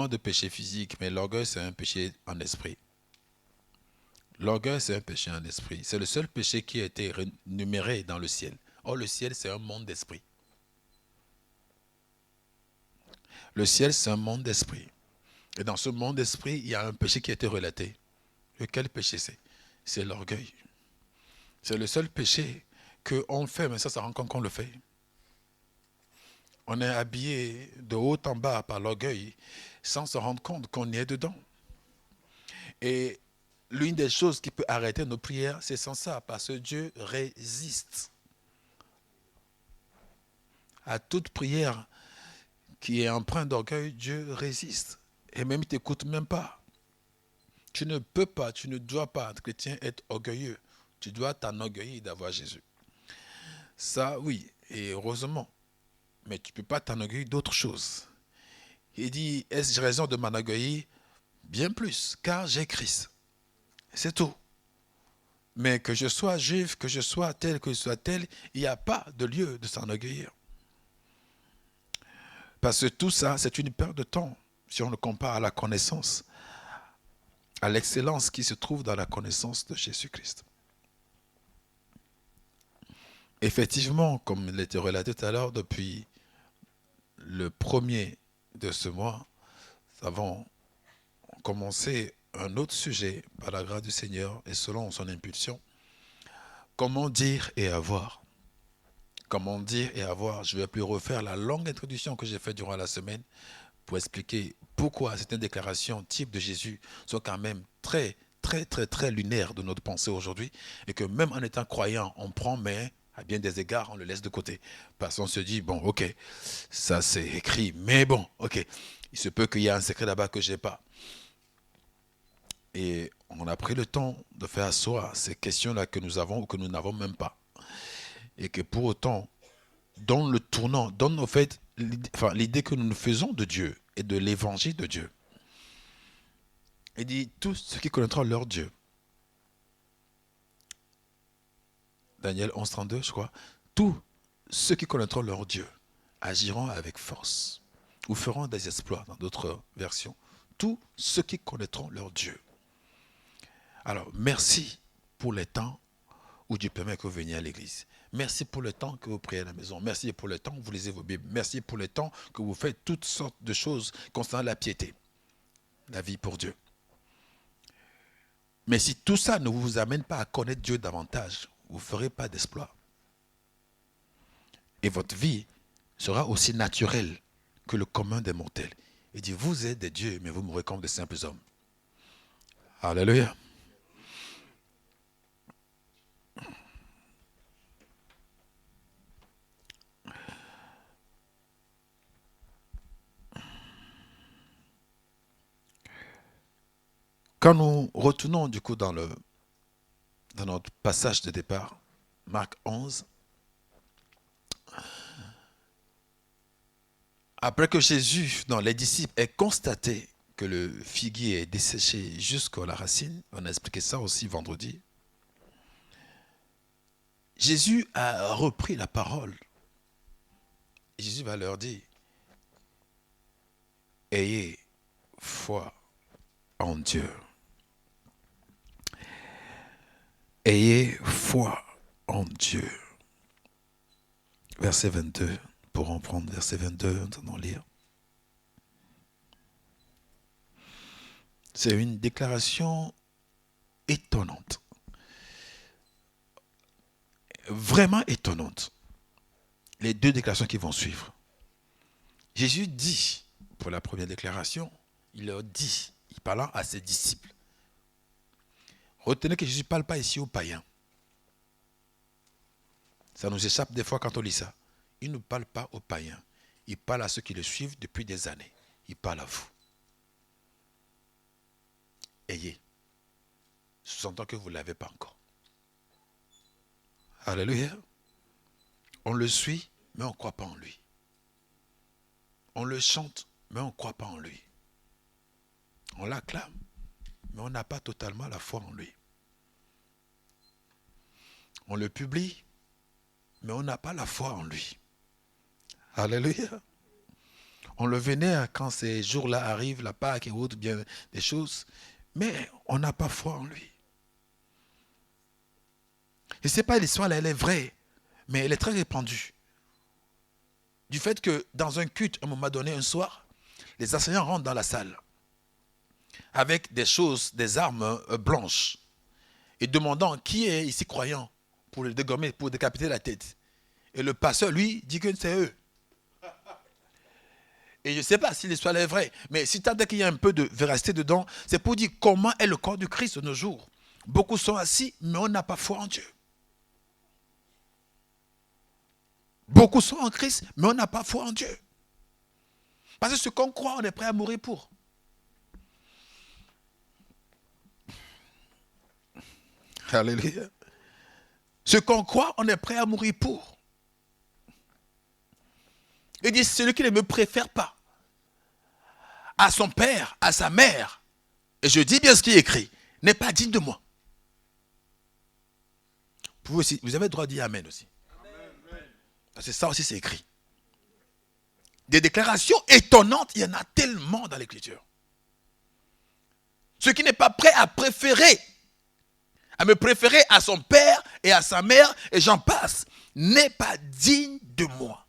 de péché physique, mais l'orgueil, c'est un péché en esprit. L'orgueil, c'est un péché en esprit. C'est le seul péché qui a été rémunéré dans le ciel. Or, le ciel, c'est un monde d'esprit. Le ciel, c'est un monde d'esprit. Et dans ce monde d'esprit, il y a un péché qui a été relaté. Quel péché c'est? C'est l'orgueil. C'est le seul péché qu'on fait, mais ça rend compte qu'on le fait. On est habillé de haut en bas par l'orgueil sans se rendre compte qu'on y est dedans. Et l'une des choses qui peut arrêter nos prières, c'est sans ça, parce que Dieu résiste à toute prière qui est empreinte d'orgueil. Dieu résiste. Et même il ne t'écoute même pas. Tu ne peux pas, tu ne dois pas, chrétien, être orgueilleux. Tu dois t'enorgueillir d'avoir Jésus. Ça, oui, et heureusement. Mais tu ne peux pas t'enorgueillir d'autre chose. Il dit, est-ce raison de m'enorgueillir? Bien plus, car j'ai Christ. C'est tout. Mais que je sois juif, que je sois tel, que je sois tel, il n'y a pas de lieu de s'enorgueillir. Parce que tout ça, c'est une perte de temps, si on le compare à la connaissance, à l'excellence qui se trouve dans la connaissance de Jésus-Christ. Effectivement, comme il était relaté tout à l'heure, depuis le premier de ce mois, nous avons commencé un autre sujet par la grâce du Seigneur et selon son impulsion. Comment dire et avoir? Comment dire et avoir? Je ne vais plus refaire la longue introduction que j'ai faite durant la semaine pour expliquer pourquoi certaines déclarations type de Jésus sont quand même très lunaires de notre pensée aujourd'hui et que même en étant croyant, on prend, mais à bien des égards, on le laisse de côté. Parce qu'on se dit, bon, ok, ça c'est écrit, mais bon, ok, il se peut qu'il y ait un secret là-bas que je n'ai pas. Et on a pris le temps de faire asseoir ces questions-là que nous avons ou que nous n'avons même pas. Et que pour autant, dans le tournant, dans nos faits, l'idée que nous nous faisons de Dieu et de l'évangile de Dieu. Il dit, tous ceux qui connaîtront leur Dieu. Daniel 11:32, je crois. Tous ceux qui connaîtront leur Dieu agiront avec force ou feront des exploits dans d'autres versions. Tous ceux qui connaîtront leur Dieu. Alors, merci pour les temps où Dieu permet que vous veniez à l'église. Merci pour le temps que vous priez à la maison. Merci pour le temps que vous lisez vos Bibles. Merci pour le temps que vous faites toutes sortes de choses concernant la piété, la vie pour Dieu. Mais si tout ça ne vous amène pas à connaître Dieu davantage, vous ne ferez pas d'exploit. Et votre vie sera aussi naturelle que le commun des mortels. Il dit, vous êtes des dieux, mais vous mourrez comme de simples hommes. Alléluia. Quand nous retournons du coup dans notre passage de départ, Marc 11, après que Jésus, les disciples, aient constaté que le figuier est desséché jusqu'à la racine, on a expliqué ça aussi vendredi, Jésus a repris la parole. Jésus va leur dire, ayez foi en Dieu. Ayez foi en Dieu. Verset 22, pour en prendre verset 22, nous allons lire. C'est une déclaration étonnante. Vraiment étonnante. Les deux déclarations qui vont suivre. Jésus dit, pour la première déclaration, il leur dit, il parlant à ses disciples. Retenez que Jésus ne parle pas ici aux païens. Ça nous échappe des fois quand on lit ça. Il ne parle pas aux païens. Il parle à ceux qui le suivent depuis des années. Il parle à vous. Ayez. Sous-entend que vous ne l'avez pas encore. Alléluia. On le suit, mais on ne croit pas en lui. On le chante, mais on ne croit pas en lui. On l'acclame, mais on n'a pas totalement la foi en lui. On le publie, mais on n'a pas la foi en lui. Alléluia. On le vénère quand ces jours-là arrivent, la Pâque et autres, bien des choses, mais on n'a pas foi en lui. Je ne sais pas, l'histoire, elle est vraie, mais elle est très répandue. Du fait que dans un culte, à un moment donné, un soir, les enseignants rentrent dans la salle avec des choses, des armes blanches, et demandant qui est ici croyant pour le dégommer, pour décapiter la tête. Et le pasteur, lui, dit que c'est eux. Et je ne sais pas si l'histoire est vraie, mais si tant qu'il y a un peu de véracité dedans, c'est pour dire comment est le corps du Christ de nos jours. Beaucoup sont assis, mais on n'a pas foi en Dieu. Beaucoup sont en Christ, mais on n'a pas foi en Dieu. Parce que ce qu'on croit, on est prêt à mourir pour. Alléluia. Ce qu'on croit, on est prêt à mourir pour. Il dit, celui qui ne me préfère pas à son père, à sa mère, et je dis bien ce qui est écrit, n'est pas digne de moi. Vous avez le droit de dire Amen aussi. Parce que ça aussi c'est écrit. Des déclarations étonnantes, il y en a tellement dans l'écriture. Ce qui n'est pas prêt à me préférer à son père et à sa mère, et j'en passe, n'est pas digne de moi.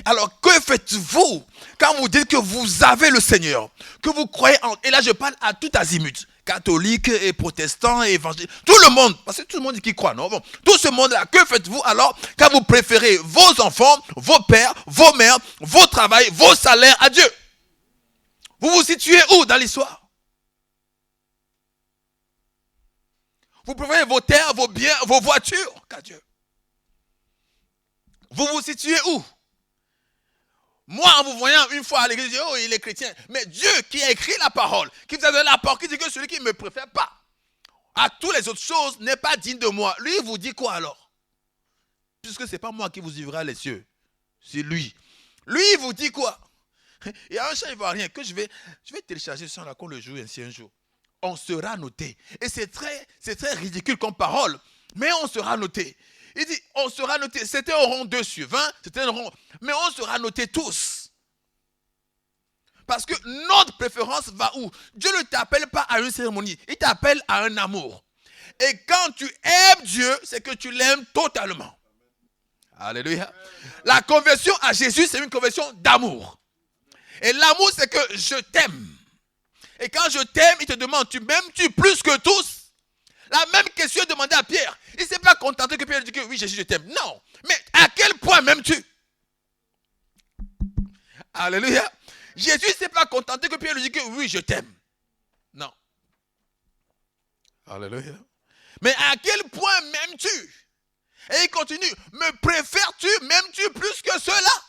Alors que faites-vous quand vous dites que vous avez le Seigneur, que vous croyez en... Et là je parle à tout azimut, catholiques et protestants et évangéliques, tout le monde, parce que tout le monde qui croit, non? Bon, tout ce monde-là, que faites-vous alors quand vous préférez vos enfants, vos pères, vos mères, vos travails, vos salaires à Dieu? Vous vous situez où dans l'histoire? Vous préférez vos terres, vos biens, vos voitures qu'à Dieu. Vous vous situez où? Moi, en vous voyant une fois à l'église, je dis, oh, il est chrétien. Mais Dieu qui a écrit la parole, qui vous a donné la parole, qui dit que celui qui ne me préfère pas à toutes les autres choses n'est pas digne de moi. Lui, il vous dit quoi alors? Puisque ce n'est pas moi qui vous ouvrira les cieux, c'est lui. Lui, il vous dit quoi? Il y a un chant ivoirien que je vais télécharger ce chant-là qu'on le joue ainsi un jour. On sera noté. Et c'est très ridicule comme parole, mais on sera noté. Il dit, on sera noté. C'était au rang 2 sur 20, c'était un rang, mais on sera noté tous. Parce que notre préférence va où? Dieu ne t'appelle pas à une cérémonie, il t'appelle à un amour. Et quand tu aimes Dieu, c'est que tu l'aimes totalement. Alléluia. La conversion à Jésus, c'est une conversion d'amour. Et l'amour, c'est que je t'aime. Et quand je t'aime, il te demande, tu m'aimes-tu plus que tous? La même question est demandée à Pierre. Il ne s'est pas contenté que Pierre dise que oui, Jésus, je t'aime. Non. Mais à quel point m'aimes-tu? Alléluia. Jésus ne s'est pas contenté que Pierre lui dise que oui, je t'aime. Non. Alléluia. Mais à quel point m'aimes-tu? Et il continue. Me préfères-tu, m'aimes-tu plus que cela?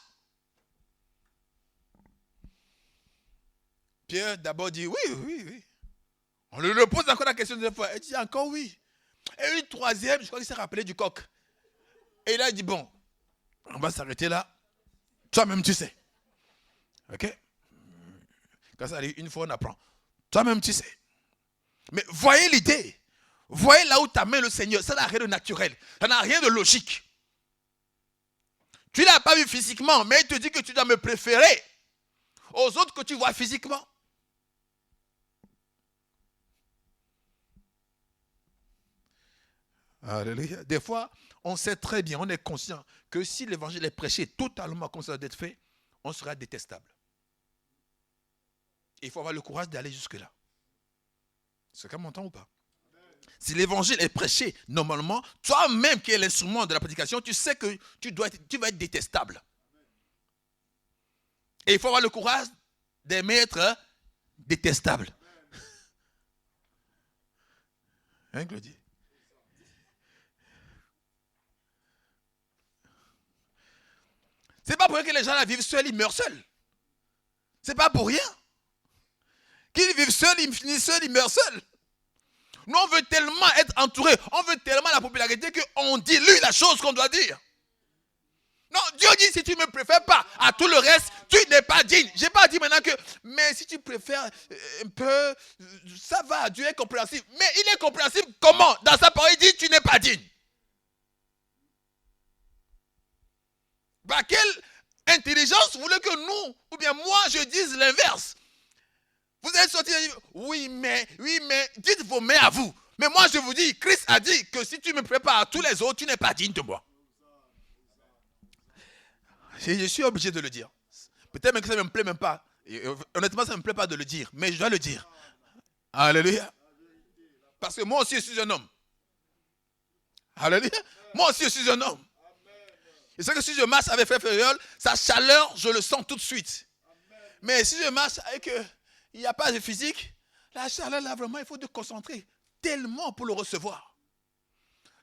Pierre d'abord dit oui. On lui pose encore la question deux fois. Il dit encore oui. Et une troisième, je crois qu'il s'est rappelé du coq. Et là, il dit bon, on va s'arrêter là. Toi-même, tu sais. Ok? Quand ça arrive, une fois, on apprend. Toi-même, tu sais. Mais voyez l'idée. Voyez là où t'amène le Seigneur. Ça n'a rien de naturel. Ça n'a rien de logique. Tu ne l'as pas vu physiquement, mais il te dit que tu dois me préférer aux autres que tu vois physiquement. Alléluia. Des fois, on sait très bien, on est conscient que si l'évangile est prêché totalement comme ça doit être fait, on sera détestable. Il faut avoir le courage d'aller jusque-là. C'est comme on entend ou pas? Si l'évangile est prêché normalement, toi-même qui es l'instrument de la prédication, tu sais que tu vas être détestable. Et il faut avoir le courage d'aimer être détestable. Hein, Claudie? C'est pas pour rien que les gens là vivent seuls, ils meurent seuls. C'est pas pour rien. Qu'ils vivent seuls, ils finissent seuls, ils meurent seuls. Nous, on veut tellement être entourés, on veut tellement la popularité qu'on dilue la chose qu'on doit dire. Non, Dieu dit, si tu ne me préfères pas à tout le reste, tu n'es pas digne. Je n'ai pas dit maintenant que, mais si tu préfères un peu, ça va, Dieu est compréhensible. Mais il est compréhensible comment? Dans sa parole, il dit, tu n'es pas digne. Bah, quelle l'intelligence voulait que nous, ou bien moi, je dise l'inverse. Vous êtes sortis et dit, oui, mais, dites vos mains à vous. Mais moi, je vous dis, Christ a dit que si tu me prépares à tous les autres, tu n'es pas digne de moi. Je suis obligé de le dire. Peut-être même que ça ne me plaît même pas. Et honnêtement, ça ne me plaît pas de le dire, mais je dois le dire. Alléluia. Parce que moi aussi, je suis un homme. Alléluia. Moi aussi, je suis un homme. Et c'est que si je marche avec Frère Ferriol, sa chaleur, je le sens tout de suite. Mais si je marche avec... il n'y a pas de physique, la chaleur, là, vraiment, il faut te concentrer tellement pour le recevoir.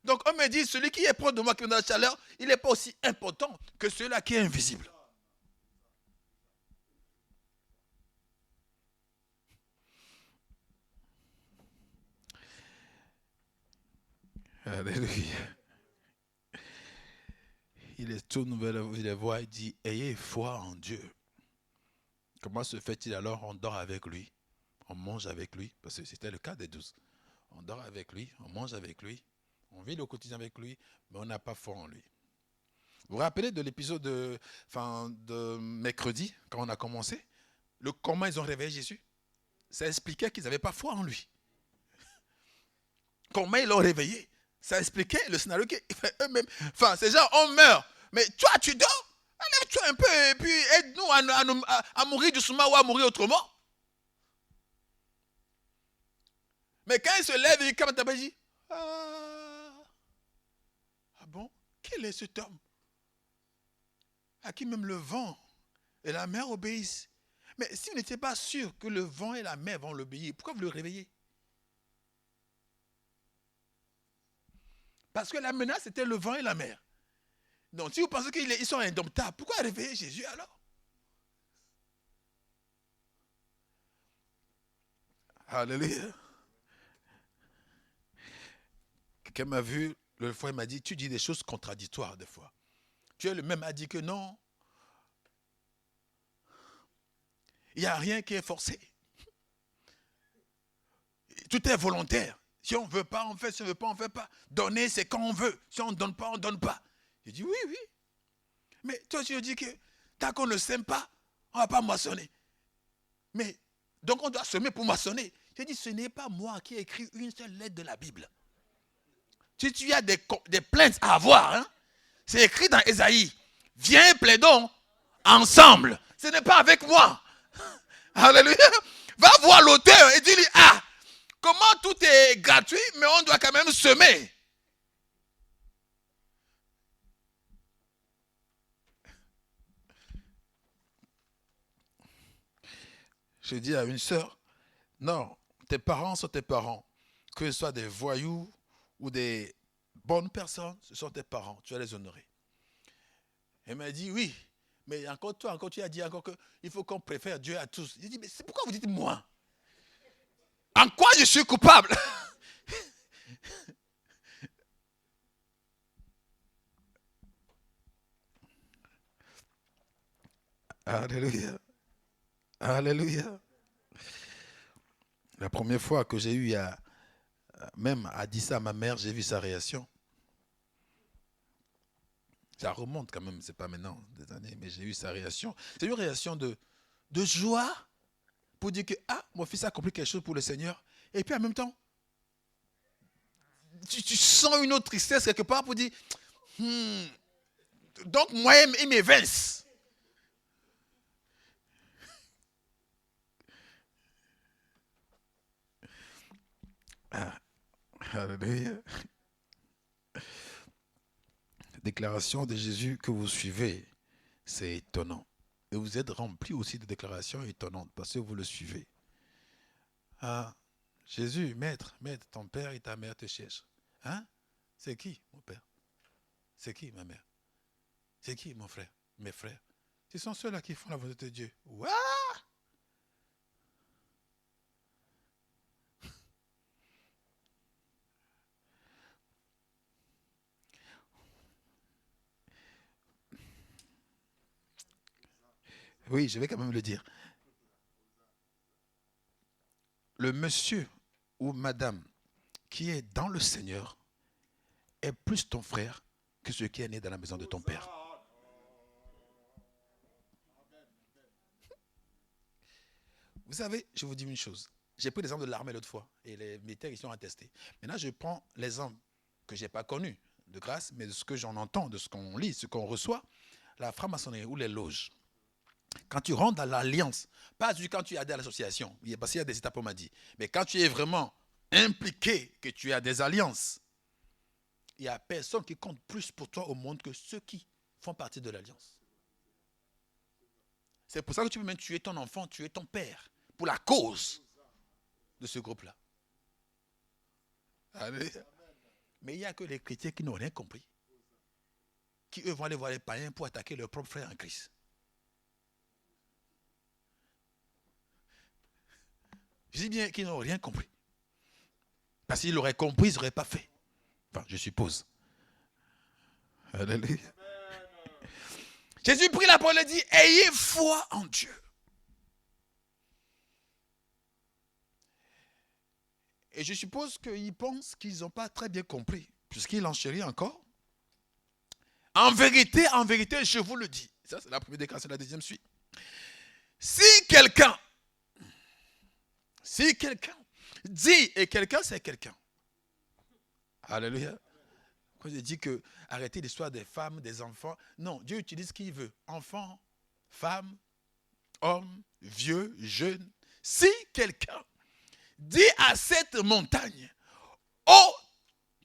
Donc, on me dit, celui qui est proche de moi, qui me donne la chaleur, il n'est pas aussi important que celui-là qui est invisible. Alléluia. Il est tout nouvel, il les voit, il dit, ayez foi en Dieu. Comment se fait-il alors? On dort avec lui, on mange avec lui, parce que c'était le cas des 12. On dort avec lui, on mange avec lui, on vit le quotidien avec lui, mais on n'a pas foi en lui. Vous vous rappelez de l'épisode de mercredi, quand on a commencé, comment ils ont réveillé Jésus? Ça expliquait qu'ils n'avaient pas foi en lui. Comment ils l'ont réveillé? Ça expliquait le scénario qu'eux-mêmes. Enfin, ces gens, on meurt. Mais toi, tu dors? Lève-toi un peu et puis aide-nous à mourir doucement ou à mourir autrement. Mais quand il se lève, il dit, ah bon? Quel est cet homme à qui même le vent et la mer obéissent? Mais si vous n'étiez pas sûr que le vent et la mer vont l'obéir, pourquoi vous le réveillez? Parce que la menace, c'était le vent et la mer. Donc, si vous pensez qu'ils sont indomptables, pourquoi réveiller Jésus alors? Alléluia. Quelqu'un m'a vu, l'autre fois, il m'a dit, tu dis des choses contradictoires des fois. Dieu lui-même a dit que non. Il n'y a rien qui est forcé. Tout est volontaire. Si on ne veut pas, on fait. Si on ne veut pas, on ne fait pas. Donner, c'est quand on veut. Si on ne donne pas, on ne donne pas. Il dit oui, oui. Mais toi, tu dis que tant qu'on ne sème pas, on ne va pas moissonner. Mais, donc on doit semer pour moissonner. J'ai dit, ce n'est pas moi qui ai écrit une seule lettre de la Bible. Si tu as des plaintes à avoir, hein, c'est écrit dans Ésaïe. Viens, plaidons ensemble. Ce n'est pas avec moi. Alléluia. Va voir l'auteur et dis-lui, ah, comment tout est gratuit, mais on doit quand même semer. Je dis à une sœur, non, tes parents sont tes parents. Que ce soit des voyous ou des bonnes personnes, ce sont tes parents. Tu dois les honorer. Elle m'a dit, oui, mais encore toi, encore tu as dit encore qu'il faut qu'on préfère Dieu à tous. J'ai dit, mais c'est pourquoi vous dites moi? En quoi je suis coupable? Alléluia. Alléluia. La première fois que j'ai eu même à dire ça à ma mère, j'ai vu sa réaction. Ça remonte quand même, c'est pas maintenant des années, mais j'ai eu sa réaction. C'est une réaction de joie pour dire que, ah, mon fils a accompli quelque chose pour le Seigneur. Et puis en même temps, tu sens une autre tristesse quelque part pour dire, donc moi, il m'évince. Ah, alléluia. Déclaration de Jésus que vous suivez, c'est étonnant. Et vous êtes rempli aussi de déclarations étonnantes parce que vous le suivez. Ah, Jésus, maître, ton père et ta mère te cherchent. Hein? C'est qui, mon père? C'est qui, ma mère? C'est qui, mon frère? Mes frères? Ce sont ceux-là qui font la volonté de Dieu. What? Oui, je vais quand même le dire. Le monsieur ou madame qui est dans le Seigneur est plus ton frère que celui qui est né dans la maison de ton père. Vous savez, je vous dis une chose. J'ai pris l'exemple de l'armée l'autre fois et les militaires qui sont attestés. Maintenant, je prends l'exemple que je n'ai pas connu de grâce, mais de ce que j'en entends, de ce qu'on lit, ce qu'on reçoit, la franc-maçonnerie ou les loges. Quand tu rentres dans l'alliance, pas juste quand tu adhères à l'association, parce qu'il y a des étapes, on m'a dit, mais quand tu es vraiment impliqué, que tu as des alliances, il n'y a personne qui compte plus pour toi au monde que ceux qui font partie de l'alliance. C'est pour ça que tu peux même tuer ton enfant, tuer ton père, pour la cause de ce groupe-là. Mais il n'y a que les chrétiens qui n'ont rien compris, qui eux vont aller voir les païens pour attaquer leurs propres frères en Christ. Je dis bien qu'ils n'ont rien compris. Parce qu'ils l'auraient compris, ils n'auraient pas fait. Enfin, je suppose. Alléluia. Jésus prit la parole et dit, ayez foi en Dieu. Et je suppose qu'ils pensent qu'ils n'ont pas très bien compris, puisqu'ils enchérit encore. En vérité, je vous le dis. Ça, c'est la première déclaration, la deuxième suite. Si quelqu'un dit, et quelqu'un, c'est quelqu'un. Alléluia. Quand je dis que arrêtez l'histoire des femmes, des enfants. Non, Dieu utilise ce qu'il veut. Enfants, femmes, hommes, vieux, jeunes. Si quelqu'un dit à cette montagne, oh,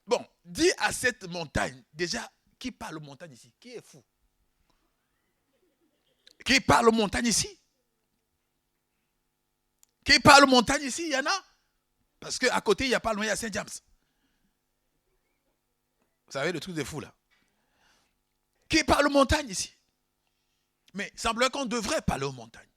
bon, dit à cette montagne, déjà, qui parle aux montagnes ici? Qui est fou? Qui parle aux montagnes ici? Qui parle aux montagnes ici? Il y en a? Parce qu'à côté, il n'y a pas loin, il y a Saint-James. Vous savez, le truc de fou là. Qui parle aux montagnes ici? Mais il semblerait qu'on devrait parler aux montagnes.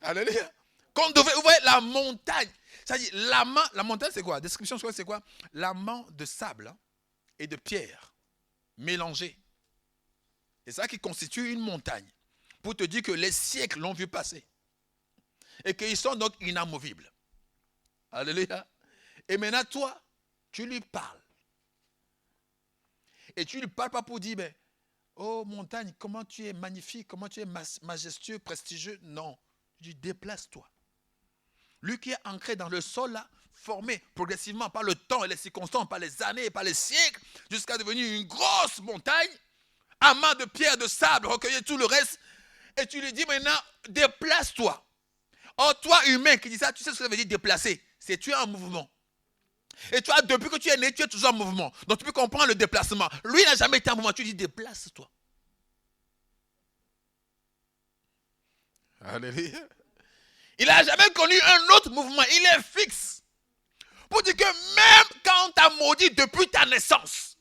Alléluia. Qu'on devrait, vous voyez, la montagne. C'est-à-dire, la montagne, c'est quoi? La description, c'est quoi? L'amas de sable et de pierre mélangés. C'est ça qui constitue une montagne. Pour te dire que les siècles l'ont vu passer. Et qu'ils sont donc inamovibles. Alléluia. Et maintenant, toi, tu lui parles. Et tu ne lui parles pas pour dire, mais, oh montagne, comment tu es magnifique, comment tu es majestueux, prestigieux. Non. Tu dis, déplace-toi. Lui qui est ancré dans le sol, là, formé progressivement par le temps et les circonstances, par les années et par les siècles, jusqu'à devenir une grosse montagne, amas de pierres, de sable, recueillir tout le reste. Et tu lui dis maintenant, déplace-toi. Or, toi, humain, qui dis ça, tu sais ce que ça veut dire déplacer? C'est tu es en mouvement. Et toi, depuis que tu es né, tu es toujours en mouvement. Donc, tu peux comprendre le déplacement. Lui, il n'a jamais été en mouvement. Tu dis, déplace-toi. Alléluia. Il n'a jamais connu un autre mouvement. Il est fixe. Pour dire que même quand on t'a maudit depuis ta naissance,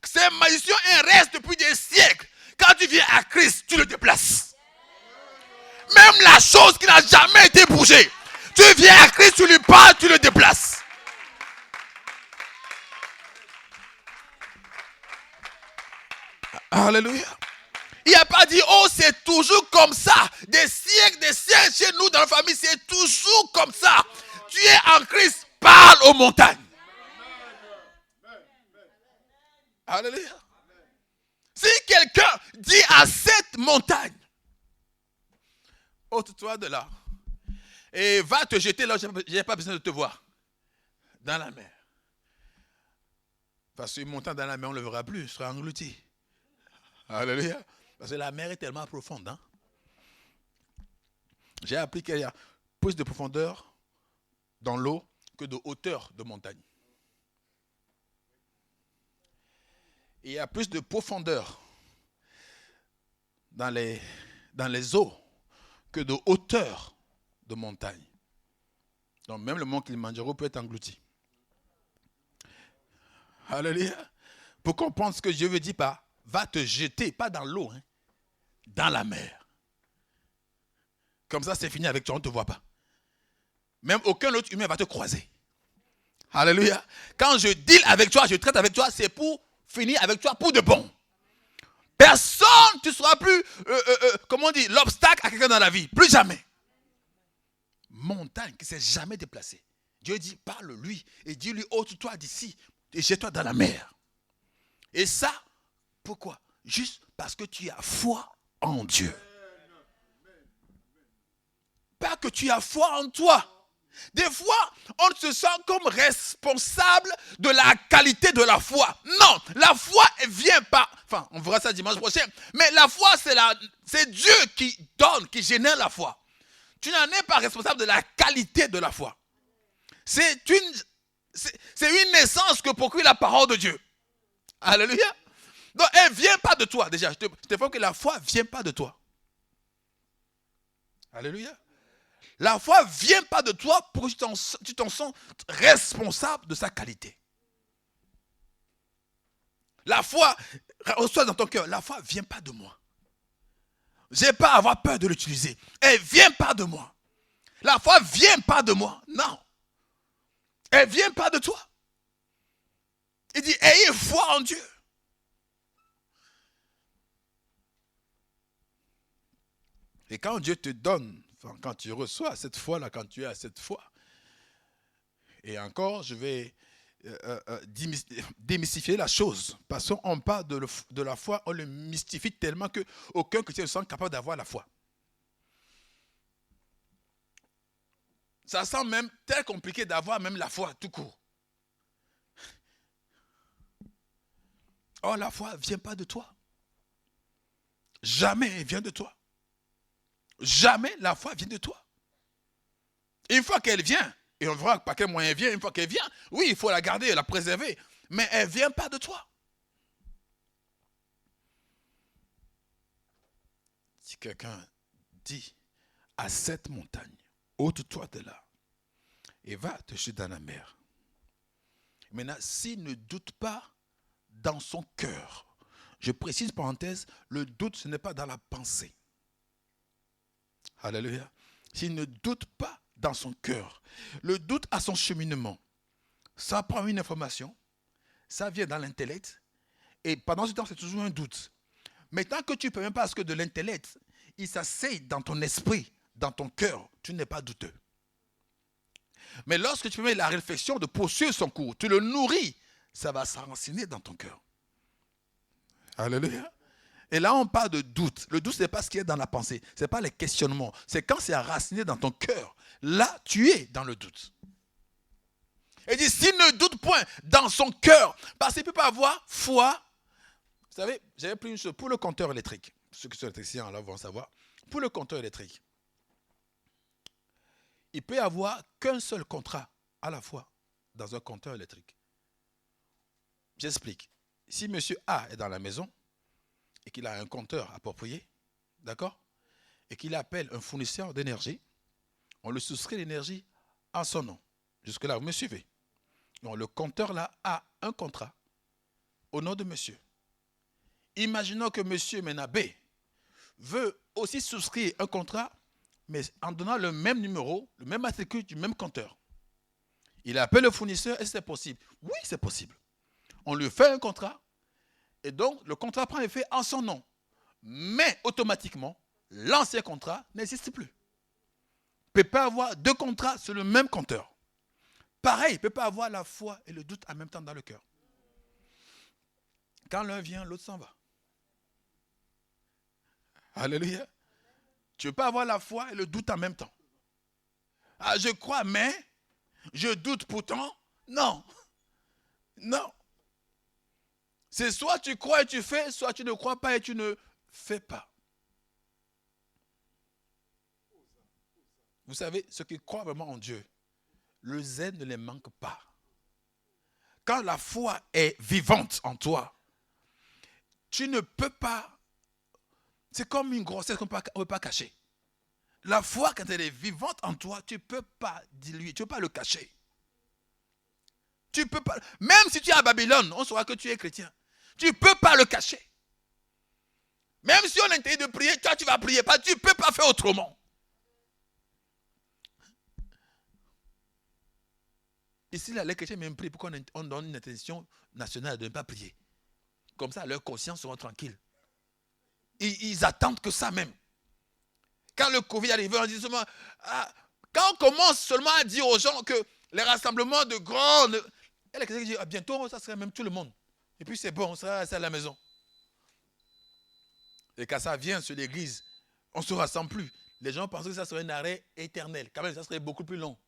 ces malédictions restent depuis des siècles. Quand tu viens à Christ, tu le déplaces. Même la chose qui n'a jamais été bougée, tu viens à Christ, tu lui parles, tu le déplaces. Alléluia. Il n'a pas dit, oh, c'est toujours comme ça. Des siècles chez nous dans la famille, c'est toujours comme ça. Tu es en Christ, parle aux montagnes. Alléluia. Si quelqu'un dit à cette montagne, ôte-toi de là et va te jeter là, je n'ai pas besoin de te voir, dans la mer. Parce qu'une montagne dans la mer, on ne le verra plus, il sera englouti. Alléluia. Parce que la mer est tellement profonde. Hein? J'ai appris qu'il y a plus de profondeur dans l'eau que de hauteur de montagne. Il y a plus de profondeur dans les eaux que de hauteur de montagne. Donc même le mont Kilimanjaro peut être englouti. Alléluia. Pour comprendre ce que Dieu veut dire par va te jeter, pas dans l'eau, hein, dans la mer. Comme ça, c'est fini avec toi, on ne te voit pas. Même aucun autre humain va te croiser. Alléluia. Quand je deal avec toi, je traite avec toi, c'est pour finir avec toi pour de bon. Personne, tu ne seras plus, comment on dit, l'obstacle à quelqu'un dans la vie. Plus jamais. Montagne qui ne s'est jamais déplacée. Dieu dit, parle-lui et dis-lui, ôte-toi d'ici et jette-toi dans la mer. Et ça, pourquoi? Juste parce que tu as foi en Dieu. pas que tu as foi en toi. Des fois, on se sent comme responsable de la qualité de la foi. Non, la foi ne vient pas. Enfin, on verra ça dimanche prochain. Mais la foi, c'est Dieu qui donne, qui génère la foi. Tu n'en es pas responsable de la qualité de la foi. C'est une naissance que procure la parole de Dieu. Alléluia. Donc, elle ne vient pas de toi. Déjà, je te vois que la foi ne vient pas de toi. Alléluia. La foi ne vient pas de toi pour que tu t'en sens responsable de sa qualité. La foi, reçois dans ton cœur, la foi ne vient pas de moi. Je n'ai pas à avoir peur de l'utiliser. Elle ne vient pas de moi. La foi ne vient pas de moi. Non. Elle ne vient pas de toi. Il dit, ayez foi en Dieu. Et quand Dieu te donne, enfin, quand tu reçois cette foi-là, quand tu as cette foi, et encore, je vais démystifier la chose. Parce qu'on parle de la foi, on le mystifie tellement qu'aucun chrétien ne se sent capable d'avoir la foi. Ça semble même très compliqué d'avoir même la foi tout court. Or, la foi ne vient pas de toi. Jamais elle vient de toi. Jamais la foi vient de toi. Une fois qu'elle vient, et on verra par quel moyen elle vient, une fois qu'elle vient, oui, il faut la garder, la préserver, mais elle ne vient pas de toi. Si quelqu'un dit à cette montagne, ôte-toi de là, et va te jeter dans la mer. Maintenant, s'il ne doute pas dans son cœur, je précise parenthèse, le doute, ce n'est pas dans la pensée. Alléluia. S'il ne doute pas dans son cœur, le doute a son cheminement. Ça prend une information, ça vient dans l'intellect, et pendant ce temps, c'est toujours un doute. Mais tant que tu ne permets pas à ce que de l'intellect, il s'asseye dans ton esprit, dans ton cœur, tu n'es pas douteux. Mais lorsque tu permets la réflexion de poursuivre son cours, tu le nourris, ça va s'enraciner dans ton cœur. Alléluia. Et là, on parle de doute. Le doute, ce n'est pas ce qui est dans la pensée. Ce n'est pas les questionnements. C'est quand c'est enraciné dans ton cœur. Là, tu es dans le doute. Il dit, s'il ne doute point dans son cœur, parce qu'il ne peut pas avoir foi. Vous savez, j'avais pris une chose pour le compteur électrique. Ceux qui sont électriciens, là, vont savoir. Pour le compteur électrique, il peut y avoir qu'un seul contrat à la fois dans un compteur électrique. J'explique. Si monsieur A est dans la maison et qu'il a un compteur approprié, d'accord, et qu'il appelle un fournisseur d'énergie, on lui soustrait l'énergie en son nom. Jusque-là, vous me suivez? Donc, le compteur là a un contrat au nom de monsieur. Imaginons que monsieur Mena B veut aussi souscrire un contrat, mais en donnant le même numéro, le même matricule du même compteur. Il appelle le fournisseur et c'est possible. Oui, c'est possible. On lui fait un contrat et donc le contrat prend effet en son nom. Mais automatiquement, l'ancien contrat n'existe plus. Il ne peut pas avoir deux contrats sur le même compteur. Pareil, il ne peut pas avoir la foi et le doute en même temps dans le cœur. Quand l'un vient, l'autre s'en va. Alléluia. Tu ne peux pas avoir la foi et le doute en même temps. Ah, je crois, mais je doute pourtant. Non. Non. C'est soit tu crois et tu fais, soit tu ne crois pas et tu ne fais pas. Vous savez, ceux qui croient vraiment en Dieu, le zèle ne les manque pas. Quand la foi est vivante en toi, tu ne peux pas. C'est comme une grossesse qu'on ne peut pas cacher. La foi, quand elle est vivante en toi, tu ne peux pas diluer, tu ne peux pas le cacher. Tu peux pas. Même si tu es à Babylone, on saura que tu es chrétien. Tu ne peux pas le cacher. Même si on interdit de prier, toi tu vas prier. Pas, tu ne peux pas faire autrement. Ici, là, les chrétiens même prient pour qu'on donne une intention nationale de ne pas prier. Comme ça, leur conscience sera tranquille. Ils attendent que ça même. Quand le Covid arrive, on dit seulement, quand on commence seulement à dire aux gens que les rassemblements de grandes, et les chrétiens disent, bientôt, ça serait même tout le monde. Et puis c'est bon, on sera resté à la maison. Et quand ça vient sur l'église, on ne se rassemble plus. les gens pensaient que ça serait un arrêt éternel. Quand même, ça serait beaucoup plus long.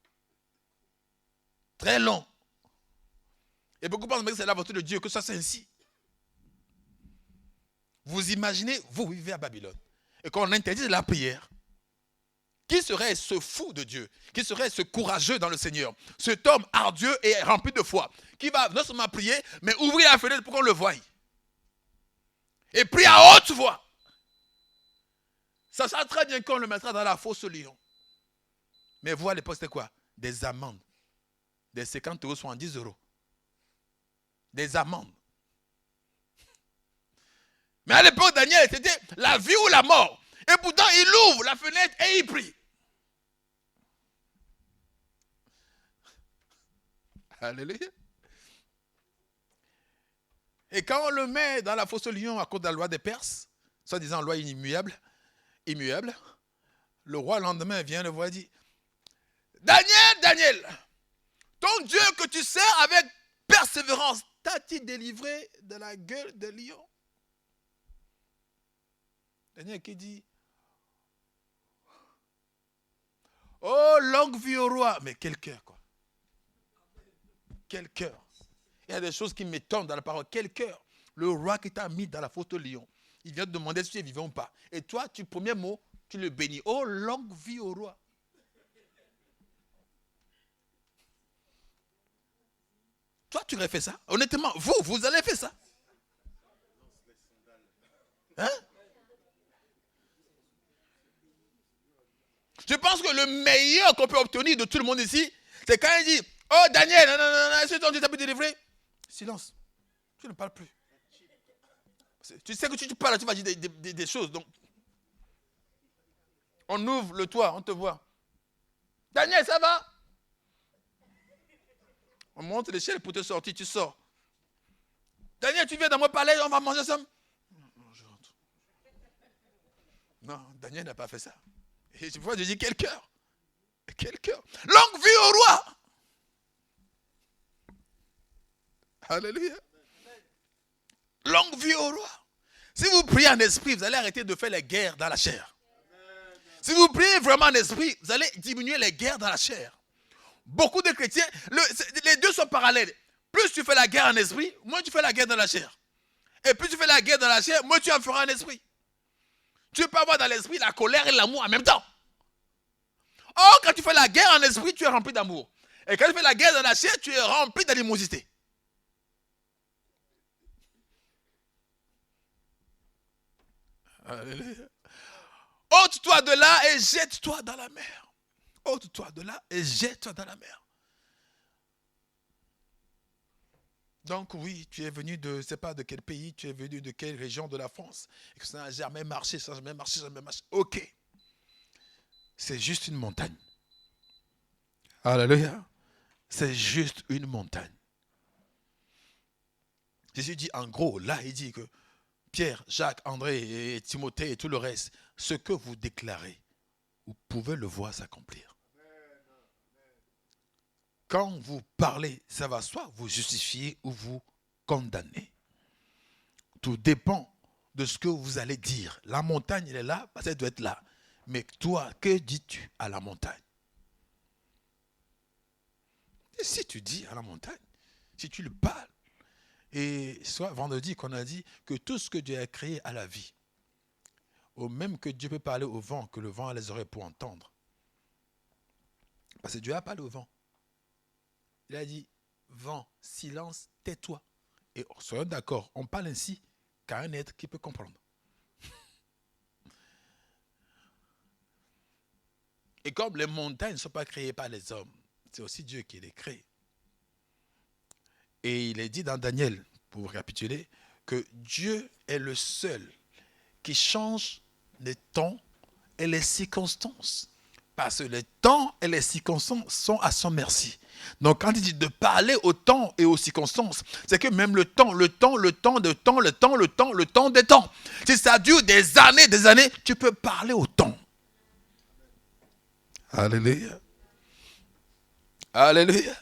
Très long. Et beaucoup pensent que c'est la volonté de Dieu, que ça c'est ainsi. Vous imaginez, vous vivez à Babylone. Et quand on interdit la prière, qui serait ce fou de Dieu? Qui serait ce courageux dans le Seigneur? Cet homme ardueux et rempli de foi, qui va non seulement prier, mais ouvrir la fenêtre pour qu'on le voie. Et prier à haute voix. Ça sera très bien qu'on le mettra dans la fosse au lion. Mais vous, à l'époque, c'était quoi? Des amendes. Des 50 euros, 70 euros. Des amendes. Mais à l'époque, Daniel, c'était la vie ou la mort. Et pourtant, il ouvre la fenêtre et il prie. Alléluia. Et quand on le met dans la fosse au lion à cause de la loi des Perses, soi-disant loi immuable, le roi le lendemain vient le voir et dit, Daniel, ton Dieu que tu sers avec persévérance, t'a-t-il délivré de la gueule des lions? Daniel qui dit, oh, longue vie au roi. Mais quel cœur, quoi. Quel cœur. Il y a des choses qui m'étonnent dans la parole. Quel cœur. Le roi qui t'a mis dans la faute au lion, il vient te demander si tu es vivant ou pas. Et toi, premier mot, tu le bénis. Oh, longue vie au roi. Toi, tu aurais fait ça? Honnêtement, vous allez faire ça? Hein? Je pense que le meilleur qu'on peut obtenir de tout le monde ici, c'est quand il dit, oh Daniel, est-ce que ton Dieu t'a pu délivrer? Silence. Tu ne parles plus. Tu sais que tu parles, tu vas dire des choses. Donc, on ouvre le toit, on te voit. Daniel, ça va? On monte l'échelle pour te sortir, tu sors. Daniel, tu viens dans mon palais, on va manger ensemble. Non, je rentre. Non, Daniel n'a pas fait ça. Et tu vois, je dis, quel cœur? Quel cœur? Longue vie au roi! Alléluia. Longue vie au roi. Si vous priez en esprit, vous allez arrêter de faire les guerres dans la chair. Si vous priez vraiment en esprit, vous allez diminuer les guerres dans la chair. Beaucoup de chrétiens, les deux sont parallèles. Plus tu fais la guerre en esprit, moins tu fais la guerre dans la chair. Et plus tu fais la guerre dans la chair, moins tu en feras en esprit. Tu peux avoir dans l'esprit la colère et l'amour en même temps. Or, quand tu fais la guerre en esprit, tu es rempli d'amour. Et quand tu fais la guerre dans la chair, tu es rempli d'animosité. Alléluia. Ôte-toi de là et jette-toi dans la mer. Ôte-toi de là et jette-toi dans la mer. Donc oui, tu es venu de, je ne sais pas de quel pays, tu es venu de quelle région de la France. Et que ça n'a jamais marché, ça n'a jamais marché, ça n'a jamais marché. Ok. C'est juste une montagne. Alléluia. C'est juste une montagne. Jésus dit en gros, là il dit que Pierre, Jacques, André et Timothée et tout le reste, ce que vous déclarez, vous pouvez le voir s'accomplir. Quand vous parlez, ça va soit vous justifier ou vous condamner. Tout dépend de ce que vous allez dire. La montagne, elle est là, parce qu'elle doit être là. Mais toi, que dis-tu à la montagne? Et si tu dis à la montagne, si tu le parles, et soit vendredi qu'on a dit que tout ce que Dieu a créé a la vie. Au même que Dieu peut parler au vent, que le vent a les oreilles pour entendre. Parce que Dieu a parlé au vent. Il a dit, vent, silence, tais-toi. Et soyons d'accord, on parle ainsi qu'à un être qui peut comprendre. Et comme les montagnes ne sont pas créées par les hommes, c'est aussi Dieu qui les crée. Et il est dit dans Daniel, pour vous récapituler, que Dieu est le seul qui change les temps et les circonstances. Parce que les temps et les circonstances sont à son merci. Donc quand il dit de parler au temps et aux circonstances, c'est que même le temps des temps. Si ça dure des années, tu peux parler au temps. Alléluia. Alléluia.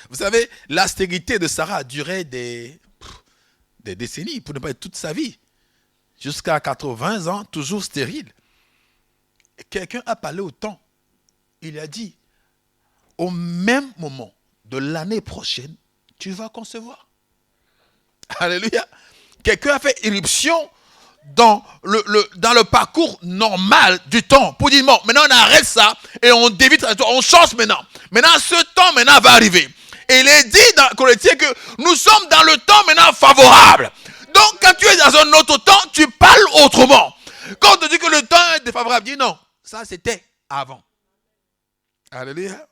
Vous savez, la stérilité de Sarah a duré des décennies, pour ne pas être toute sa vie. Jusqu'à 80 ans, toujours stérile. quelqu'un a parlé au temps. Il a dit, au même moment de l'année prochaine, tu vas concevoir. Alléluia. Quelqu'un a fait irruption dans le parcours normal du temps pour dire, bon, maintenant on arrête ça et on dévie, on change maintenant. Maintenant, ce temps maintenant va arriver. Et il est dit dans Corinthiens que nous sommes dans le temps maintenant favorable. Donc, quand tu es dans un autre temps, tu parles autrement. Quand on te dit que le temps est défavorable, dis non, ça c'était avant. Alléluia.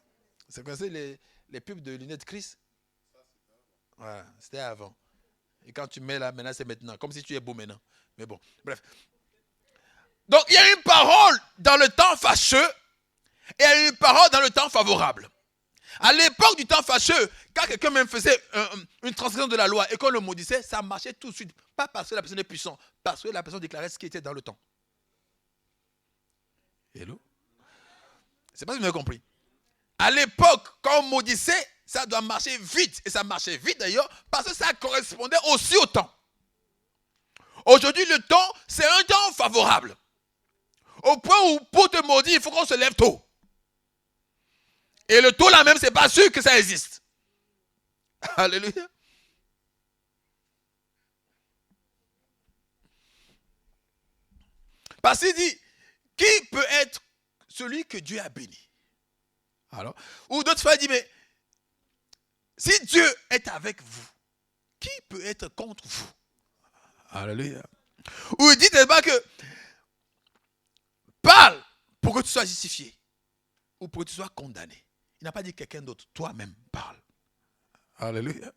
C'est comme ça les pubs de lunettes Chris. Voilà, c'était avant. Et quand tu mets là, maintenant c'est maintenant. Comme si tu es beau maintenant. Mais bon, bref. Donc, il y a une parole dans le temps fâcheux et il y a une parole dans le temps favorable. À l'époque du temps fâcheux, quand quelqu'un même faisait une transgression de la loi et qu'on le maudissait, ça marchait tout de suite. Pas parce que la personne est puissante, parce que la personne déclarait ce qui était dans le temps. Hello? C'est pas si vous avez compris. À l'époque, quand on maudissait, ça doit marcher vite. Et ça marchait vite d'ailleurs, parce que ça correspondait aussi au temps. Aujourd'hui, le temps, c'est un temps favorable. Au point où, pour te maudire, il faut qu'on se lève tôt. Et le taux là même, c'est pas sûr que ça existe. Alléluia. Parce qu'il dit, qui peut être celui que Dieu a béni? Alors, ou d'autres fois, il dit, mais si Dieu est avec vous, qui peut être contre vous? Alléluia. Ou il dit tellement que parle pour que tu sois justifié ou pour que tu sois condamné. Il n'a pas dit quelqu'un d'autre. Toi-même, parle. Alléluia.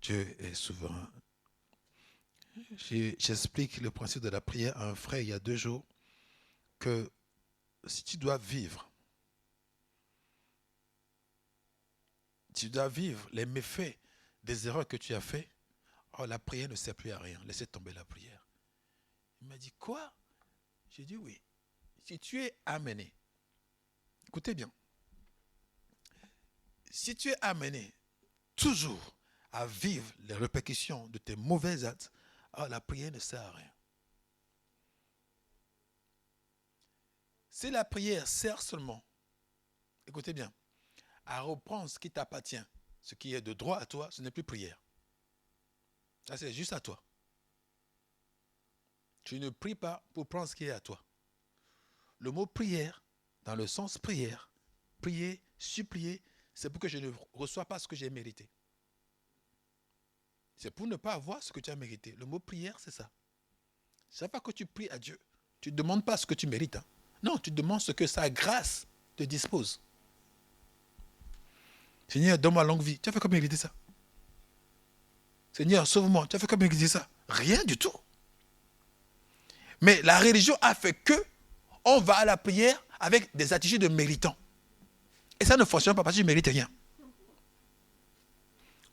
Dieu est souverain. J'explique le principe de la prière à un frère il y a 2 jours que si tu dois vivre les méfaits des erreurs que tu as faites, oh, la prière ne sert plus à rien. Laissez tomber la prière. Il m'a dit, quoi? J'ai dit oui. Si tu es amené, écoutez bien, si tu es amené toujours à vivre les répercussions de tes mauvais actes, alors la prière ne sert à rien. Si la prière sert seulement, écoutez bien, à reprendre ce qui t'appartient, ce qui est de droit à toi, ce n'est plus prière. Ça, c'est juste à toi. Tu ne pries pas pour prendre ce qui est à toi. Le mot prière, dans le sens prière, prier, supplier, c'est pour que je ne reçois pas ce que j'ai mérité. C'est pour ne pas avoir ce que tu as mérité. Le mot prière, c'est ça. Chaque fois que tu pries à Dieu, tu ne demandes pas ce que tu mérites. Hein. Non, tu demandes ce que sa grâce te dispose. Seigneur, donne-moi longue vie. Tu as fait comme mériter ça? Seigneur, sauve-moi. Tu as fait comme mériter ça? Rien du tout. Mais la religion a fait que on va à la prière avec des attitudes de méritants. Et ça ne fonctionne pas parce que tu ne mérites rien.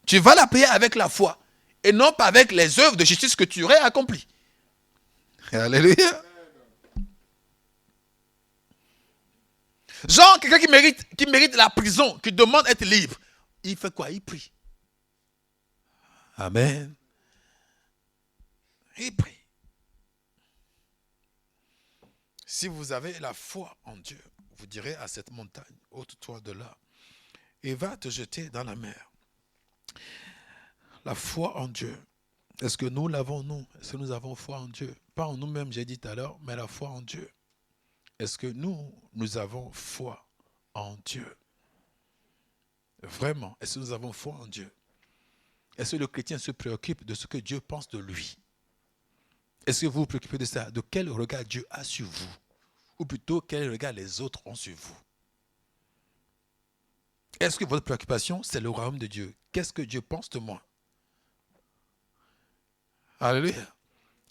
Tu vas à la prière avec la foi et non pas avec les œuvres de justice que tu aurais accomplies. Alléluia. Genre, quelqu'un qui mérite la prison, qui demande d'être libre, il fait quoi? Il prie. Amen. Il prie. Si vous avez la foi en Dieu, vous direz à cette montagne, ôte-toi de là, et va te jeter dans la mer. La foi en Dieu. Est-ce que nous l'avons, nous? Est-ce que nous avons foi en Dieu? Pas en nous-mêmes, j'ai dit tout à l'heure, mais la foi en Dieu. Est-ce que nous avons foi en Dieu? Vraiment, est-ce que nous avons foi en Dieu? Est-ce que le chrétien se préoccupe de ce que Dieu pense de lui? Est-ce que vous vous préoccupez de ça? De quel regard Dieu a sur vous? Ou plutôt, quel regard les autres ont sur vous? Est-ce que votre préoccupation, c'est le royaume de Dieu? Qu'est-ce que Dieu pense de moi? Alléluia.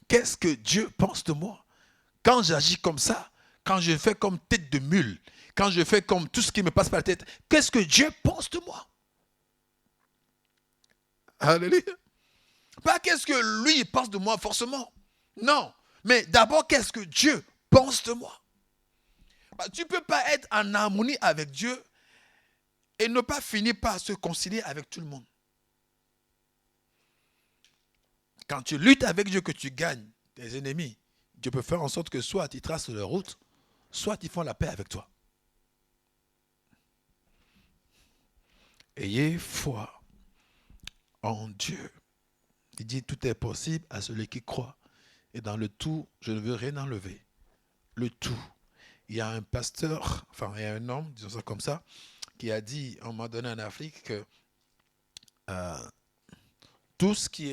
Qu'est-ce que Dieu pense de moi? Quand j'agis comme ça, quand je fais comme tête de mule, quand je fais comme tout ce qui me passe par la tête, qu'est-ce que Dieu pense de moi? Alléluia. Pas qu'est-ce que lui pense de moi forcément. Non. Mais d'abord, qu'est-ce que Dieu pense de moi? Tu ne peux pas être en harmonie avec Dieu et ne pas finir par se concilier avec tout le monde. Quand tu luttes avec Dieu, que tu gagnes tes ennemis, Dieu peut faire en sorte que soit ils tracent leur route, soit ils font la paix avec toi. Ayez foi en Dieu. Il dit tout est possible à celui qui croit. Et dans le tout, je ne veux rien enlever. Le tout. Il y a un pasteur, enfin il y a un homme, disons ça comme ça, qui a dit, on m'a donné en Afrique que tout ce qui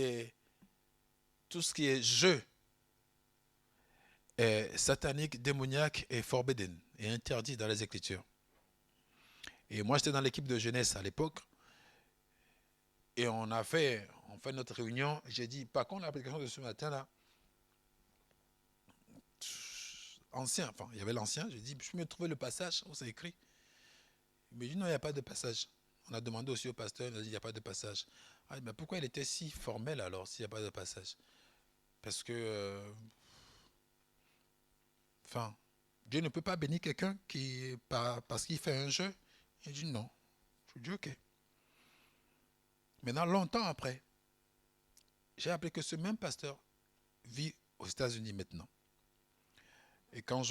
est jeu est satanique, démoniaque et forbidden, et interdit dans les Écritures. Et moi j'étais dans l'équipe de jeunesse à l'époque, et on fait notre réunion. J'ai dit, par contre, l'application de ce matin-là, ancien, enfin, il y avait l'ancien, j'ai dit, je peux me trouver le passage où c'est écrit. Il me dit, non, il n'y a pas de passage. On a demandé aussi au pasteur, il a dit, il n'y a pas de passage. Ah, mais pourquoi il était si formel alors, s'il n'y a pas de passage? Parce que, enfin, Dieu ne peut pas bénir quelqu'un parce qu'il fait un jeu. Il dit, non. Je dis, ok. Maintenant, longtemps après, j'ai appris que ce même pasteur vit aux États-Unis maintenant. Et quand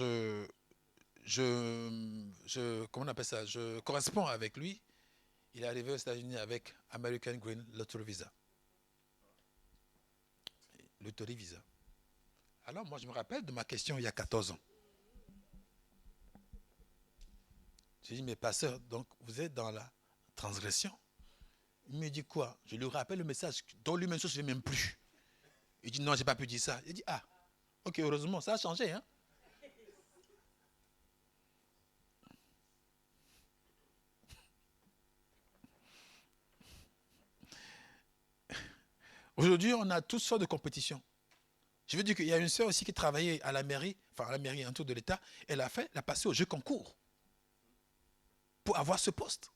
comment on appelle ça, je corresponds avec lui, il est arrivé aux États-Unis avec American Green Lottery Visa. Lottery Visa. Alors moi je me rappelle de ma question il y a 14 ans. J'ai dit, mais pasteur, donc vous êtes dans la transgression. Il me dit quoi? Je lui rappelle le message dont lui-même ne se souvient même plus. Il dit, non, je n'ai pas pu dire ça. Il dit, ah, ok, heureusement, ça a changé, hein. Aujourd'hui, on a toutes sortes de compétitions. Je veux dire qu'il y a une sœur aussi qui travaillait à la mairie, enfin à la mairie en tout de l'État, elle a passé au jeu concours pour avoir ce poste.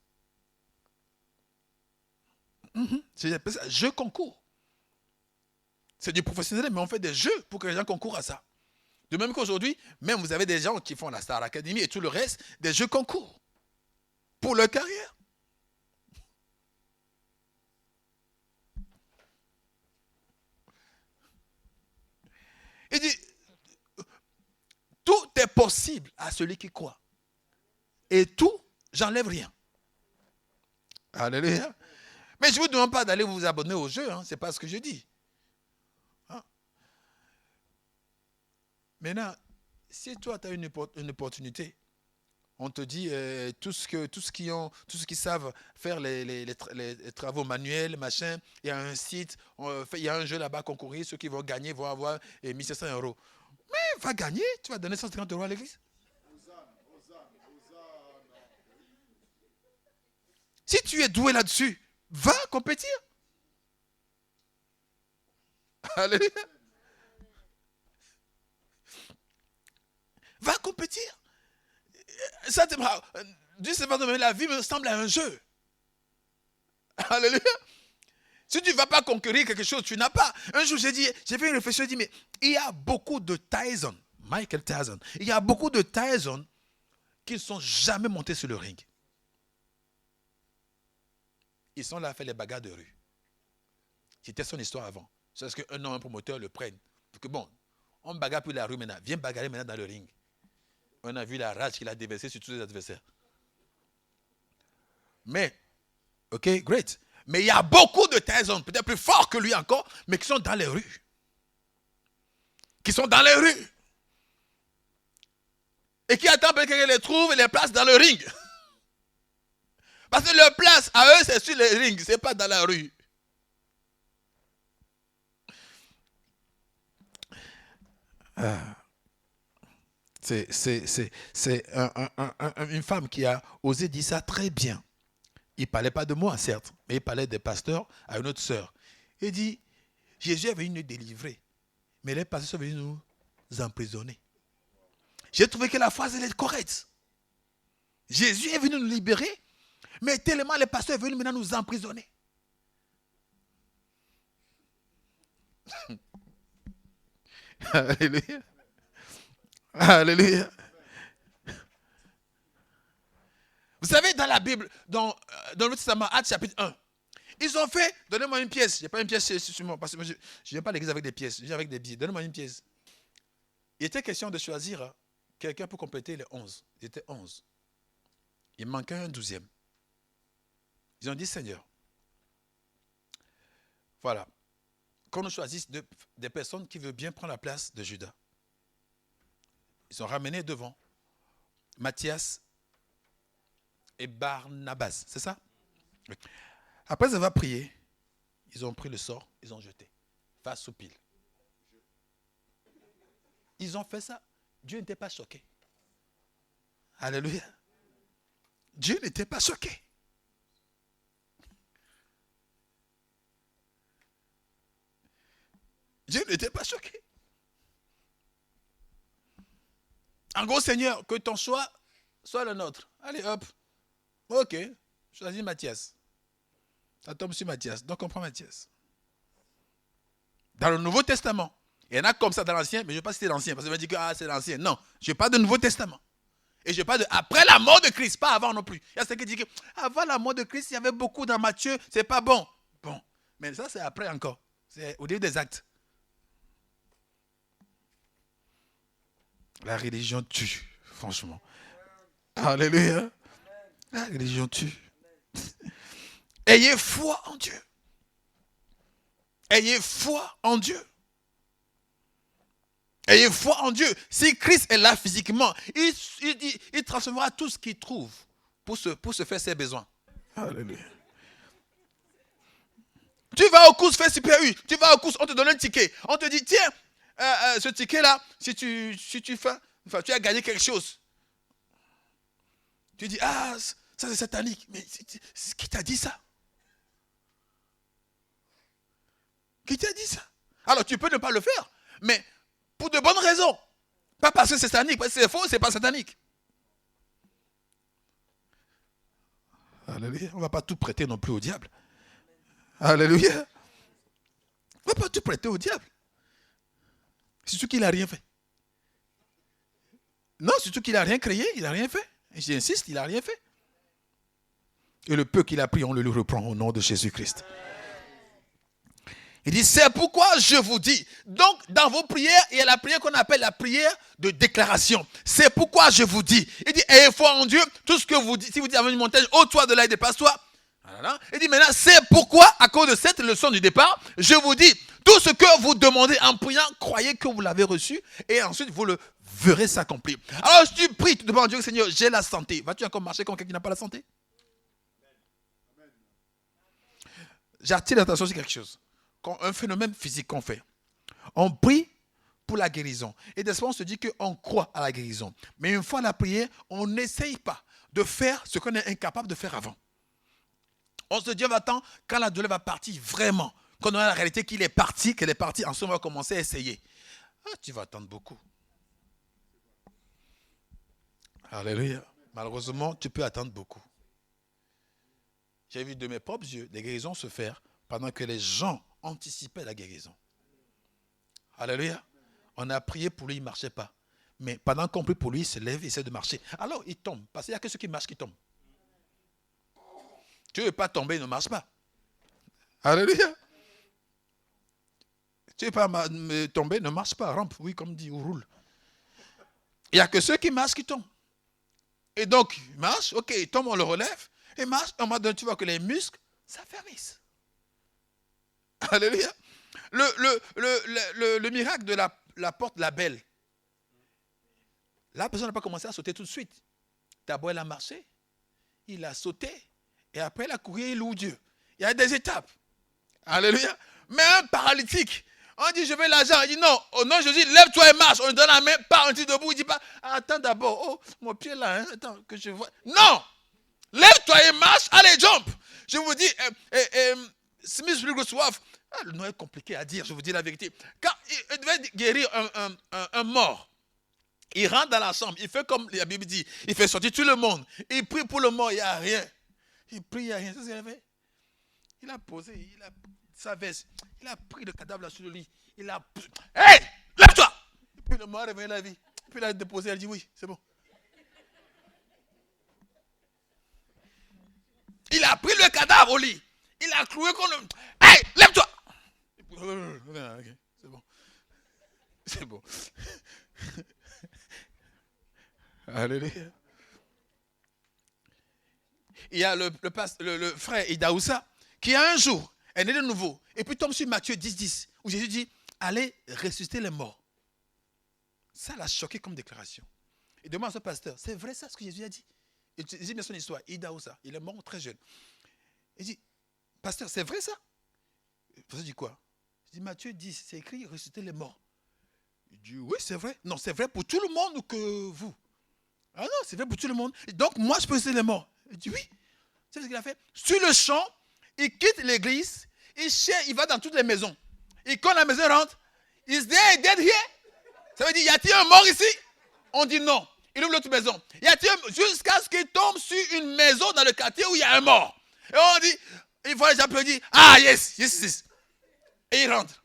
C'est ça, jeu concours. C'est du professionnel, mais on fait des jeux pour que les gens concourent à ça. De même qu'aujourd'hui, même vous avez des gens qui font la Star Academy et tout le reste, des jeux concours pour leur carrière. Il dit, tout est possible à celui qui croit. Et tout, j'enlève rien. Alléluia. Mais je ne vous demande pas d'aller vous abonner au jeu, hein, ce n'est pas ce que je dis. Hein? Maintenant, si toi tu as une opportunité, on te dit tous ceux qui savent faire les travaux manuels, machin, il y a un site, il y a un jeu là-bas concourir, ceux qui vont gagner vont avoir 1500 €. Mais va gagner, tu vas donner 150 € à l'église. Si tu es doué là-dessus, va compétir. Alléluia. Va compétir. Ça, Dieu sait pas, la vie me semble un jeu. Alléluia. Si tu ne vas pas conquérir quelque chose, tu n'as pas. Un jour, j'ai fait une réflexion, j'ai dit, mais il y a beaucoup de Tyson, Michael Tyson, il y a beaucoup de Tyson qui ne sont jamais montés sur le ring. Ils sont là à faire les bagarres de rue. C'était son histoire avant. C'est parce qu'un homme, un promoteur le prenne. Parce que bon, on bagarre plus la rue maintenant. Viens bagarrer maintenant dans le ring. On a vu la rage qu'il a déversée sur tous les adversaires. Mais, ok, great. Mais il y a beaucoup de Tyson, peut-être plus forts que lui encore, mais qui sont dans les rues. Qui sont dans les rues. Et qui attendent que quelqu'un les trouve et les place dans le ring. Parce que leur place à eux, c'est sur les rings, c'est pas dans la rue. C'est une femme qui a osé dire ça très bien. Il ne parlait pas de moi, certes, mais il parlait des pasteurs à une autre sœur. Il dit, Jésus est venu nous délivrer, mais les pasteurs sont venus nous emprisonner. J'ai trouvé que la phrase elle est correcte. Jésus est venu nous libérer, mais tellement les pasteurs sont venus maintenant nous emprisonner. Alléluia. Alléluia. Vous savez, dans la Bible, dans le Testament, Actes chapitre 1, Ils ont fait, donnez-moi une pièce. Je n'ai pas une pièce sur moi, parce que je ne viens pas à l'église avec des pièces, je viens avec des billets. Donnez-moi une pièce. Il était question de choisir quelqu'un pour compléter les 11. Ils étaient 11. Il manquait un 12e. Ils ont dit, Seigneur, voilà, qu'on nous choisisse des personnes qui veulent bien prendre la place de Judas. Ils ont ramené devant Matthias et Barnabas, c'est ça? Oui. Après avoir prié, ils ont pris le sort, ils ont jeté face aux piles. Ils ont fait ça. Dieu n'était pas choqué. Alléluia. Dieu n'était pas choqué. Dieu n'était pas choqué. En gros, Seigneur, que ton choix soit le nôtre. Allez, hop. Ok, choisis Matthias. Ça tombe sur Matthias. Donc on prend Matthias. Dans le Nouveau Testament, il y en a comme ça dans l'Ancien, mais je ne vais pas citer l'Ancien, parce que je vais dire que c'est l'Ancien. Non, je parle de Nouveau Testament. Et je parle de après la mort de Christ, pas avant non plus. Il y a ceux qui disent qu'avant la mort de Christ, il y avait beaucoup dans Matthieu, c'est pas bon. Bon, mais ça c'est après encore. C'est au début des actes. La religion tue, franchement. Alléluia. La religion tue. Ayez foi en Dieu. Ayez foi en Dieu. Ayez foi en Dieu. Si Christ est là physiquement, il transformera tout ce qu'il trouve pour se faire ses besoins. Alléluia. Tu vas aux courses, fais super U. Tu vas aux courses, on te donne un ticket. On te dit, tiens, ce ticket-là, si tu fais, enfin, tu as gagné quelque chose. Tu dis, ah, ça c'est satanique. Mais qui t'a dit ça? Qui t'a dit ça? Alors tu peux ne pas le faire, mais pour de bonnes raisons. Pas parce que c'est satanique, parce que c'est faux, c'est pas satanique. Alléluia. On ne va pas tout prêter non plus au diable. Alléluia. On ne va pas tout prêter au diable. Surtout qu'il n'a rien fait. Non, surtout qu'il n'a rien créé, il n'a rien fait. Et j'insiste, il n'a rien fait. Et le peu qu'il a pris, on le lui reprend au nom de Jésus-Christ. Il dit, c'est pourquoi je vous dis. Donc, dans vos prières, il y a la prière qu'on appelle la prière de déclaration. C'est pourquoi je vous dis. Il dit, ayez foi en Dieu. Tout ce que vous dites, si vous dites à une montagne, ôte-toi de là et dépasse-toi. Il dit, maintenant, c'est pourquoi, à cause de cette leçon du départ, je vous dis, tout ce que vous demandez en priant, croyez que vous l'avez reçu et ensuite vous le verrez s'accomplir. Alors, si tu pries, tu demandes à Dieu, Seigneur, j'ai la santé. Vas-tu encore marcher comme quelqu'un qui n'a pas la santé? J'attire l'attention sur quelque chose. Un phénomène physique qu'on fait. On prie pour la guérison. Et des fois, on se dit qu'on croit à la guérison. Mais une fois la prière, on n'essaye pas de faire ce qu'on est incapable de faire avant. On se dit, on va attendre quand la douleur va partir vraiment. Quand on a la réalité qu'elle est partie, ensuite on va commencer à essayer. Ah, tu vas attendre beaucoup. Alléluia. Malheureusement, tu peux attendre beaucoup. J'ai vu de mes propres yeux des guérisons se faire pendant que les gens anticipaient la guérison. Alléluia. On a prié pour lui, il ne marchait pas. Mais pendant qu'on prie pour lui, il se lève, il essaie de marcher. Alors il tombe. Parce qu'il n'y a que ceux qui marchent qui tombent. Tu ne veux pas tomber, il ne marche pas. Alléluia. Tu ne veux pas tomber, ne marche pas. Rampe, oui, comme dit, ou roule. Il n'y a que ceux qui marchent qui tombent. Et donc, il marche, ok, il tombe, on le relève. Il marche, à un moment donné, tu vois que les muscles s'affermissent. Alléluia. Le miracle de la porte la belle. La personne n'a pas commencé à sauter tout de suite. D'abord, elle a marché, il a sauté, et après, il a couru, il loue Dieu. Il y a des étapes. Alléluia. Mais un paralytique, on dit, je veux l'argent. Il dit, non, au nom de Jésus, lève-toi et marche. On lui donne la main, part un petit debout. Il dit pas, attends d'abord, oh, mon pied là, hein, attends, que je vois. Non! Lève-toi et marche, allez, jump! Je vous dis, Smith Wigglesworth, le nom est compliqué à dire, je vous dis la vérité. Quand il devait guérir un mort, il rentre dans la chambre, il fait comme la Bible dit, il fait sortir tout le monde. Il prie pour le mort, il n'y a rien. Il prie, il n'y a rien. C'est ce qu'il a fait. Il a posé, il a sa veste, il a pris le cadavre là sur le lit. Il a. Hé! Lève-toi! Et puis le mort est revenu à la vie. Puis il a déposé, elle dit oui, c'est bon. Il a pris le cadavre au lit. Il a cloué qu'on le... Hey, lève-toi! Okay, c'est bon. C'est bon. Alléluia. Il y a le frère Idaoussa qui a un jour est né de nouveau et puis tombe sur Matthieu 10, où Jésus dit allez ressusciter les morts. Ça l'a choqué comme déclaration. Il demande à ce pasteur, c'est vrai ça ce que Jésus a dit? Il dit bien son histoire, Idaoussa, il est mort très jeune. Il dit, pasteur, c'est vrai ça? Le pasteur dit quoi? Il dit Matthieu 10, c'est écrit ressusciter les morts. Il dit oui, c'est vrai. Non, c'est vrai pour tout le monde que vous. Ah non, c'est vrai pour tout le monde. Et donc moi je peux ressusciter les morts. Il dit oui. C'est ce qu'il a fait. Sur le champ, il quitte l'église, il va dans toutes les maisons. Et quand la maison rentre, is there dead here? Ça veut dire, y a-t-il un mort ici? On dit non. Il ouvre l'autre maison. Y a-t-il jusqu'à ce qu'il tombe sur une maison dans le quartier où il y a un mort. Et on dit, il faut les applaudir. Ah yes, yes, yes. Et il rentre.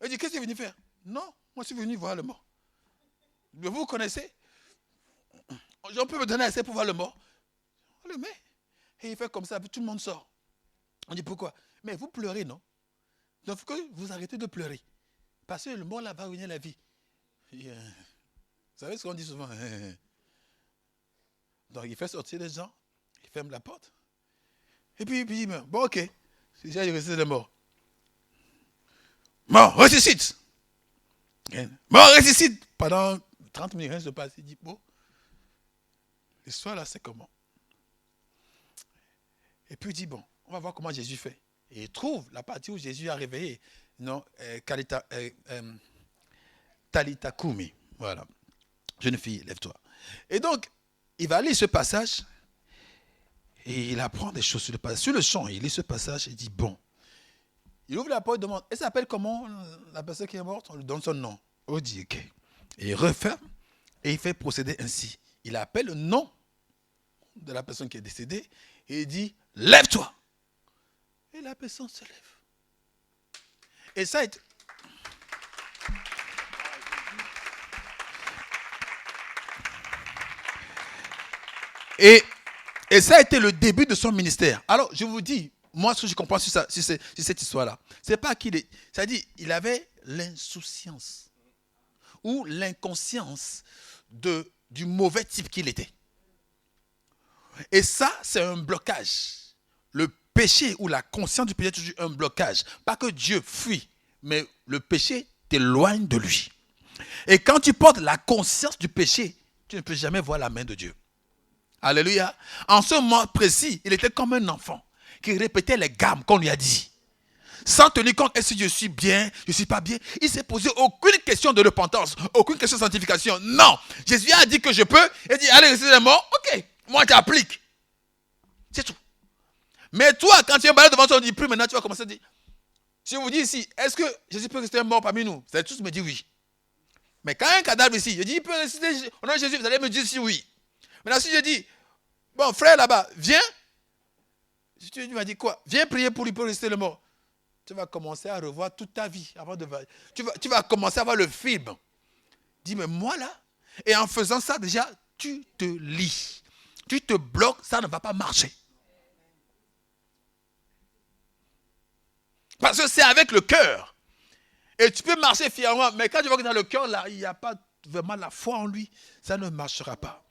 Il dit, qu'est-ce que tu es venu faire? Non, moi je suis venu voir le mort. Vous connaissez? On peut me donner assez pour voir le mort. On le met. Et il fait comme ça, puis tout le monde sort. On dit pourquoi? Mais vous pleurez, non? Donc que vous arrêtez de pleurer. Parce que le mort là va ruiner la vie. Et, vous savez ce qu'on dit souvent? Donc il fait sortir les gens, il ferme la porte. Et puis il dit, bon ok, c'est déjà il ressuscite les morts. Mort, ressuscite. Mort, ressuscite. Pendant 30 minutes, rien ne se passe. Il dit, bon, l'histoire là c'est comment? Et puis il dit, bon, on va voir comment Jésus fait. Et il trouve la partie où Jésus a réveillé, non, Talita Kumi. Voilà. Jeune fille, lève-toi. Et donc, il va lire ce passage et il apprend des choses sur le passage. Sur le champ, il lit ce passage et il dit, bon. Il ouvre la porte et demande, elle s'appelle comment la personne qui est morte? On lui donne son nom. On dit, ok. Et il referme et il fait procéder ainsi. Il appelle le nom de la personne qui est décédée et il dit, lève-toi. Et la personne se lève. Et ça a été... Et ça a été le début de son ministère. Alors, je vous dis, moi, ce que je comprends sur cette histoire-là, c'est pas qu'il est... C'est-à-dire, il avait l'insouciance ou l'inconscience du mauvais type qu'il était. Et ça, c'est un blocage. Le péché ou la conscience du péché est toujours un blocage. Pas que Dieu fuit, mais le péché t'éloigne de lui. Et quand tu portes la conscience du péché, tu ne peux jamais voir la main de Dieu. Alléluia. En ce moment précis, il était comme un enfant qui répétait les gammes qu'on lui a dit. Sans tenir compte, est-ce que je suis bien, je ne suis pas bien. Il ne s'est posé aucune question de repentance, aucune question de sanctification. Non. Jésus a dit que je peux. Il dit, allez, c'est les morts. Ok, moi j'applique. C'est tout. Mais toi, quand tu es balade devant toi, on dit plus maintenant, tu vas commencer à dire. Si je vous dis ici, est-ce que Jésus peut rester mort parmi nous? Vous allez tous me dire oui. Mais quand un cadavre ici, je dis, il peut rester au nom de Jésus, vous allez me dire si oui. Maintenant, si je dis, bon, frère là-bas, viens. Tu m'as dit quoi? Viens prier pour lui pour rester le mort. Tu vas commencer à revoir toute ta vie. Avant de... tu vas commencer à voir le film. Dis, mais moi là, et en faisant ça déjà, tu te lis. Tu te bloques, ça ne va pas marcher. Parce que c'est avec le cœur. Et tu peux marcher fièrement, mais quand tu vois que dans le cœur, là, il n'y a pas vraiment la foi en lui, ça ne marchera pas.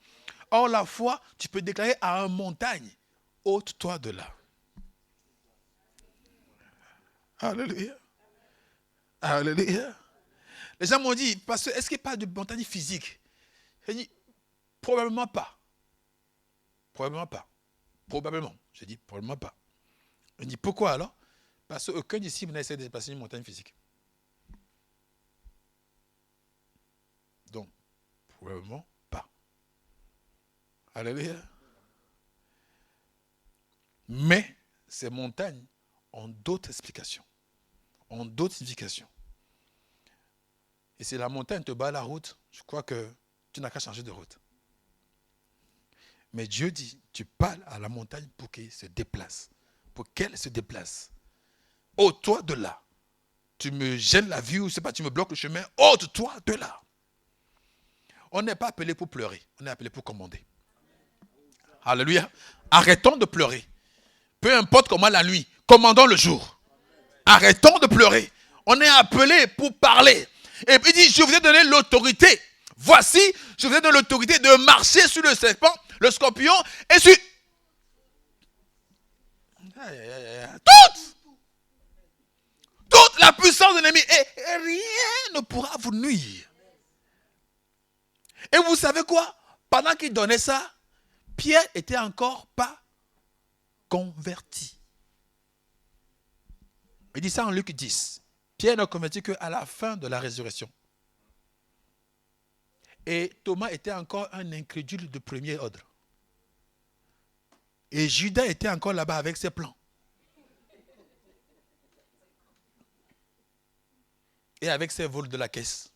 Or, la foi, tu peux déclarer à une montagne, ôte-toi de là. Alléluia. Alléluia. Les gens m'ont dit, parce que est-ce qu'il n'y a pas de montagne physique? J'ai dit, probablement pas. Probablement pas. Probablement. J'ai dit, probablement pas. J'ai dit, pourquoi alors? Parce qu'aucun d'ici n'a essayé de dépasser une montagne physique. Donc, probablement pas. Alléluia. Mais ces montagnes ont d'autres explications, ont d'autres significations. Et si la montagne te bat la route, je crois que tu n'as qu'à changer de route. Mais Dieu dit, tu parles à la montagne pour qu'elle se déplace. Pour qu'elle se déplace. Ôte-toi de là. Tu me gênes la vue, ou je sais pas, tu me bloques le chemin. Ôte-toi de là. On n'est pas appelé pour pleurer, on est appelé pour commander. Alléluia. Arrêtons de pleurer. Peu importe comment la nuit, commandons le jour. Arrêtons de pleurer. On est appelé pour parler. Et puis il dit, je vous ai donné l'autorité. Voici, je vous ai donné l'autorité de marcher sur le serpent, le scorpion et sur... Toute la puissance de l'ennemi. Et rien ne pourra vous nuire. Et vous savez quoi? Pendant qu'il donnait ça, Pierre n'était encore pas converti. Il dit ça en Luc 10. Pierre n'a converti qu'à la fin de la résurrection. Et Thomas était encore un incrédule de premier ordre. Et Judas était encore là-bas avec ses plans. Et avec ses vols de la caisse.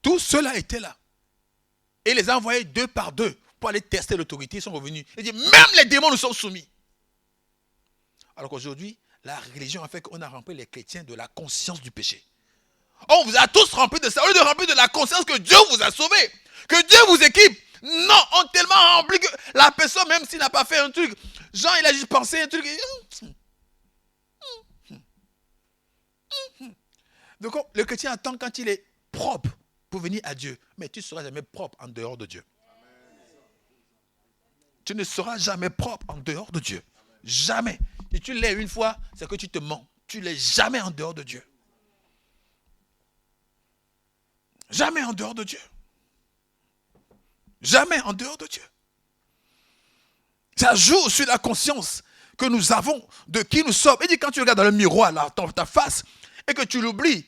Tout cela était là. Et il les a envoyés 2 par 2 pour aller tester l'autorité. Ils sont revenus. Il dit, même les démons nous sont soumis. Alors qu'aujourd'hui, la religion a fait qu'on a rempli les chrétiens de la conscience du péché. On vous a tous rempli de ça. Au lieu de remplir de la conscience que Dieu vous a sauvé, que Dieu vous équipe. Non, on est tellement rempli que la personne, même s'il n'a pas fait un truc, Jean, il a juste pensé un truc. Donc, le chrétien attend quand il est propre pour venir à Dieu. Mais tu ne seras jamais propre en dehors de Dieu. Tu ne seras jamais propre en dehors de Dieu. Jamais. Si tu l'es une fois, c'est que tu te mens. Tu ne l'es jamais en dehors de Dieu. Jamais en dehors de Dieu. Jamais en dehors de Dieu. Ça joue sur la conscience que nous avons de qui nous sommes. Et dit, quand tu regardes dans le miroir, là, ta face, et que tu l'oublies,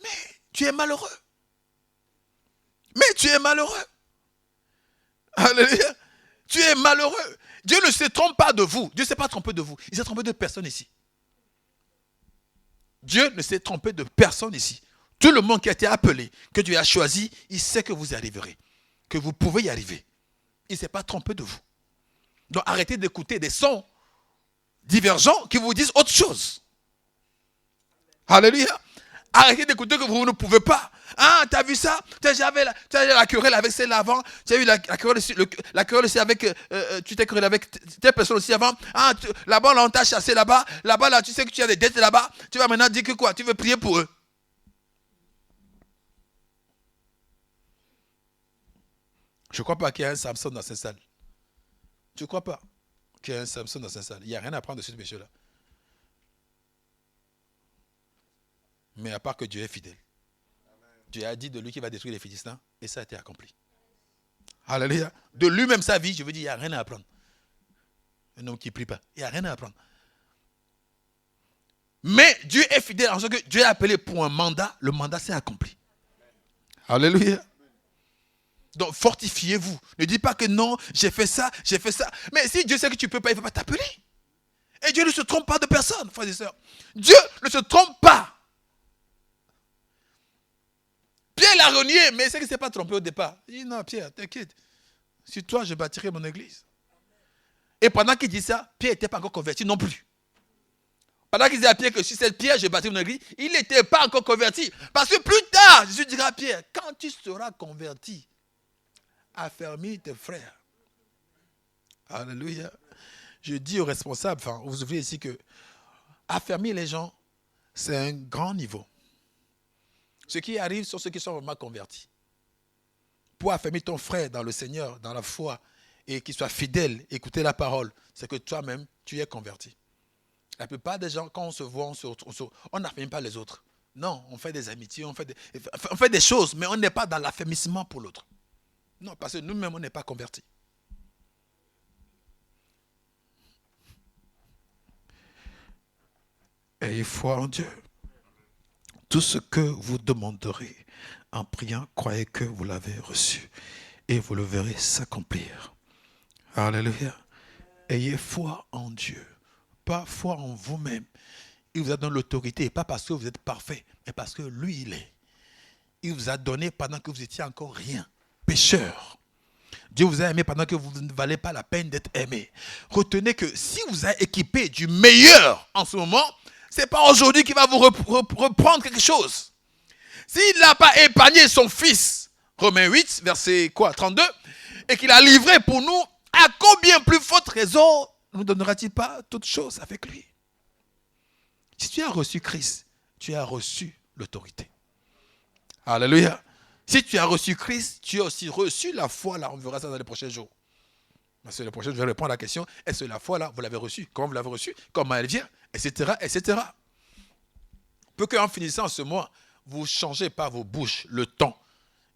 mais tu es malheureux. Mais tu es malheureux. Alléluia. Tu es malheureux. Dieu ne se trompe pas de vous. Dieu ne s'est pas trompé de vous. Il s'est trompé de personne ici. Dieu ne s'est trompé de personne ici. Tout le monde qui a été appelé, que Dieu a choisi, il sait que vous y arriverez. Que vous pouvez y arriver. Il ne s'est pas trompé de vous. Donc arrêtez d'écouter des sons divergents qui vous disent autre chose. Alléluia. Arrêtez d'écouter que vous ne pouvez pas. Ah, tu as vu ça? Tu as la querelle avec celle avant. Tu as eu la querelle aussi avec... tu t'es querellé avec telle personne aussi avant. Ah, là-bas, là, on t'a chassé là-bas. Là-bas, là, tu sais que tu as des dettes là-bas. Tu vas maintenant dire que quoi? Tu veux prier pour eux. Je ne crois pas qu'il y ait un Samson dans cette salle. Je ne crois pas qu'il y ait un Samson dans cette salle. Il n'y a rien à prendre de ce péché-là. Mais à part que Dieu est fidèle. Dieu a dit de lui qu'il va détruire les Philistins et ça a été accompli. Alléluia. De lui-même sa vie, je veux dire, il n'y a rien à apprendre. Un homme qui ne prie pas, il n'y a rien à apprendre. Mais Dieu est fidèle en ce que Dieu est appelé pour un mandat, le mandat s'est accompli. Alléluia. Donc fortifiez-vous. Ne dites pas que non, j'ai fait ça. Mais si Dieu sait que tu ne peux pas, il ne va pas t'appeler. Et Dieu ne se trompe pas de personne, frères et sœurs. Dieu ne se trompe pas. Pierre l'a renié, mais c'est qu'il ne s'est pas trompé au départ. Il dit non, Pierre, t'inquiète. Sur toi, je bâtirai mon église. Et pendant qu'il dit ça, Pierre n'était pas encore converti non plus. Pendant qu'il disait à Pierre que sur cette pierre, je bâtirai mon église, il n'était pas encore converti. Parce que plus tard, Jésus dira à Pierre, quand tu seras converti, affermis tes frères. Alléluia. Je dis aux responsables, enfin, vous oubliez ici que affermir les gens, c'est un grand niveau. Ce qui arrive sont ceux qui sont vraiment convertis. Pour affermir ton frère dans le Seigneur, dans la foi, et qu'il soit fidèle, écouter la parole, c'est que toi-même, tu es converti. La plupart des gens, quand on se voit, on n'affermit pas les autres. Non, on fait des amitiés, on fait des choses, mais on n'est pas dans l'affermissement pour l'autre. Non, parce que nous-mêmes, on n'est pas convertis. Ayez foi en Dieu. Tout ce que vous demanderez en priant, croyez que vous l'avez reçu et vous le verrez s'accomplir. Alléluia. Ayez foi en Dieu, pas foi en vous-même. Il vous a donné l'autorité, pas parce que vous êtes parfait, mais parce que lui, il est. Il vous a donné pendant que vous étiez encore rien, pécheur. Dieu vous a aimé pendant que vous ne valez pas la peine d'être aimé. Retenez que si vous êtes équipé du meilleur en ce moment, ce n'est pas aujourd'hui qu'il va vous reprendre quelque chose. S'il n'a pas épargné son fils, Romains 8, verset 32, et qu'il a livré pour nous, à combien plus forte raison ne nous donnera-t-il pas toutes choses avec lui? Si tu as reçu Christ, tu as reçu l'autorité. Alléluia. Si tu as reçu Christ, tu as aussi reçu la foi. Là, on verra ça dans les prochains jours. Parce que les prochains jours, je vais répondre à la question, est-ce que la foi, là, vous l'avez reçue? Comment vous l'avez reçue? Comment elle vient? Etc. etc. Peu qu'en finissant ce mois, vous ne changez pas vos bouches, le temps,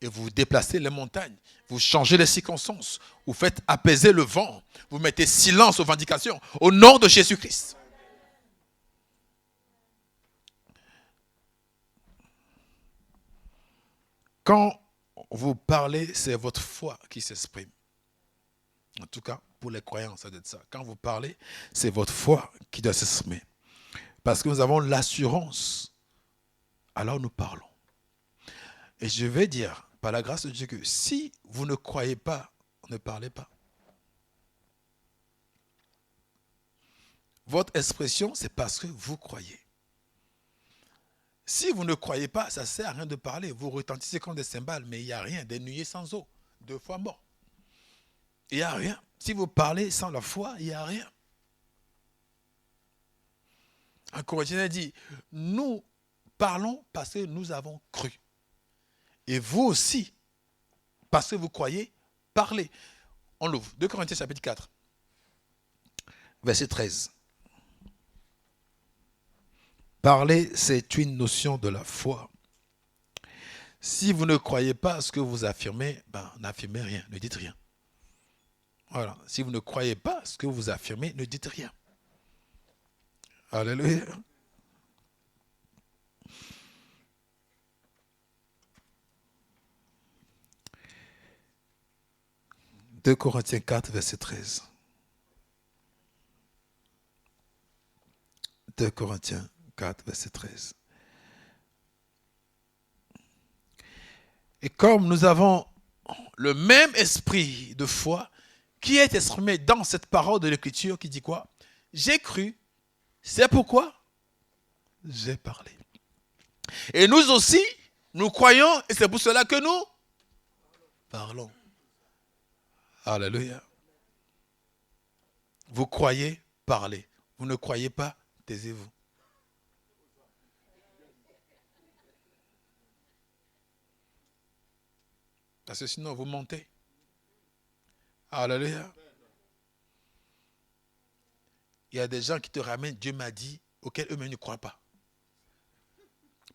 et vous déplacez les montagnes. Vous changez les circonstances. Vous faites apaiser le vent. Vous mettez silence aux vindications. Au nom de Jésus-Christ. Quand vous parlez, c'est votre foi qui s'exprime. En tout cas, pour les croyants, ça doit être ça. Quand vous parlez, c'est votre foi qui doit s'exprimer. Parce que nous avons l'assurance. Alors nous parlons. Et je vais dire, par la grâce de Dieu, que si vous ne croyez pas, ne parlez pas. Votre expression, c'est parce que vous croyez. Si vous ne croyez pas, ça ne sert à rien de parler. Vous retentissez comme des cymbales, mais il n'y a rien. Des nuées sans eau, 2 fois mort. Il n'y a rien. Si vous parlez sans la foi, il n'y a rien. Un Corinthien dit, nous parlons parce que nous avons cru. Et vous aussi, parce que vous croyez, parlez. On l'ouvre. 2 Corinthiens chapitre 4, verset 13. Parler, c'est une notion de la foi. Si vous ne croyez pas ce que vous affirmez, n'affirmez rien, ne dites rien. Voilà. Si vous ne croyez pas ce que vous affirmez, ne dites rien. Alléluia. « 2 Corinthiens 4, verset 13. 2 Corinthiens 4, verset 13. Et comme nous avons le même esprit de foi qui est exprimé dans cette parole de l'Écriture qui dit quoi? J'ai cru, c'est pourquoi j'ai parlé. Et nous aussi, nous croyons et c'est pour cela que nous parlons. Alléluia. Vous croyez, parlez. Vous ne croyez pas, taisez-vous. Parce que sinon, vous mentez. Alléluia. Il y a des gens qui te ramènent Dieu m'a dit, auquel eux-mêmes ne croient pas.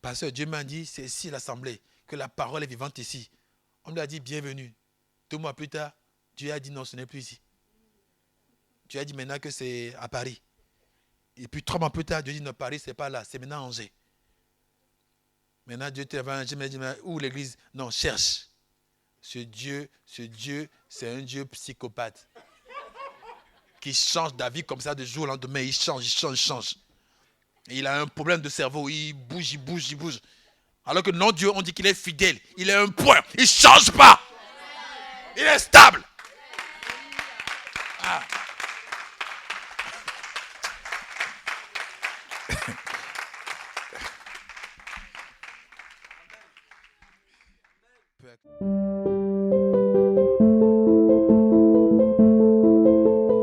Parce que Dieu m'a dit, c'est ici l'assemblée, que la parole est vivante ici. On lui a dit bienvenue. 2 mois plus tard, Dieu a dit non, ce n'est plus ici. Dieu a dit maintenant que c'est à Paris. Et puis 3 mois plus tard, Dieu dit non, Paris, ce n'est pas là, c'est maintenant Angers. Maintenant, Dieu te va, Dieu m'a dit, où l'église? Non, cherche. Ce Dieu, c'est un Dieu psychopathe. Qui change d'avis comme ça de jour au lendemain. Il change. Et il a un problème de cerveau. Il bouge. Alors que non, Dieu, on dit qu'il est fidèle. Il est un point. Il ne change pas. Il est stable. Ah.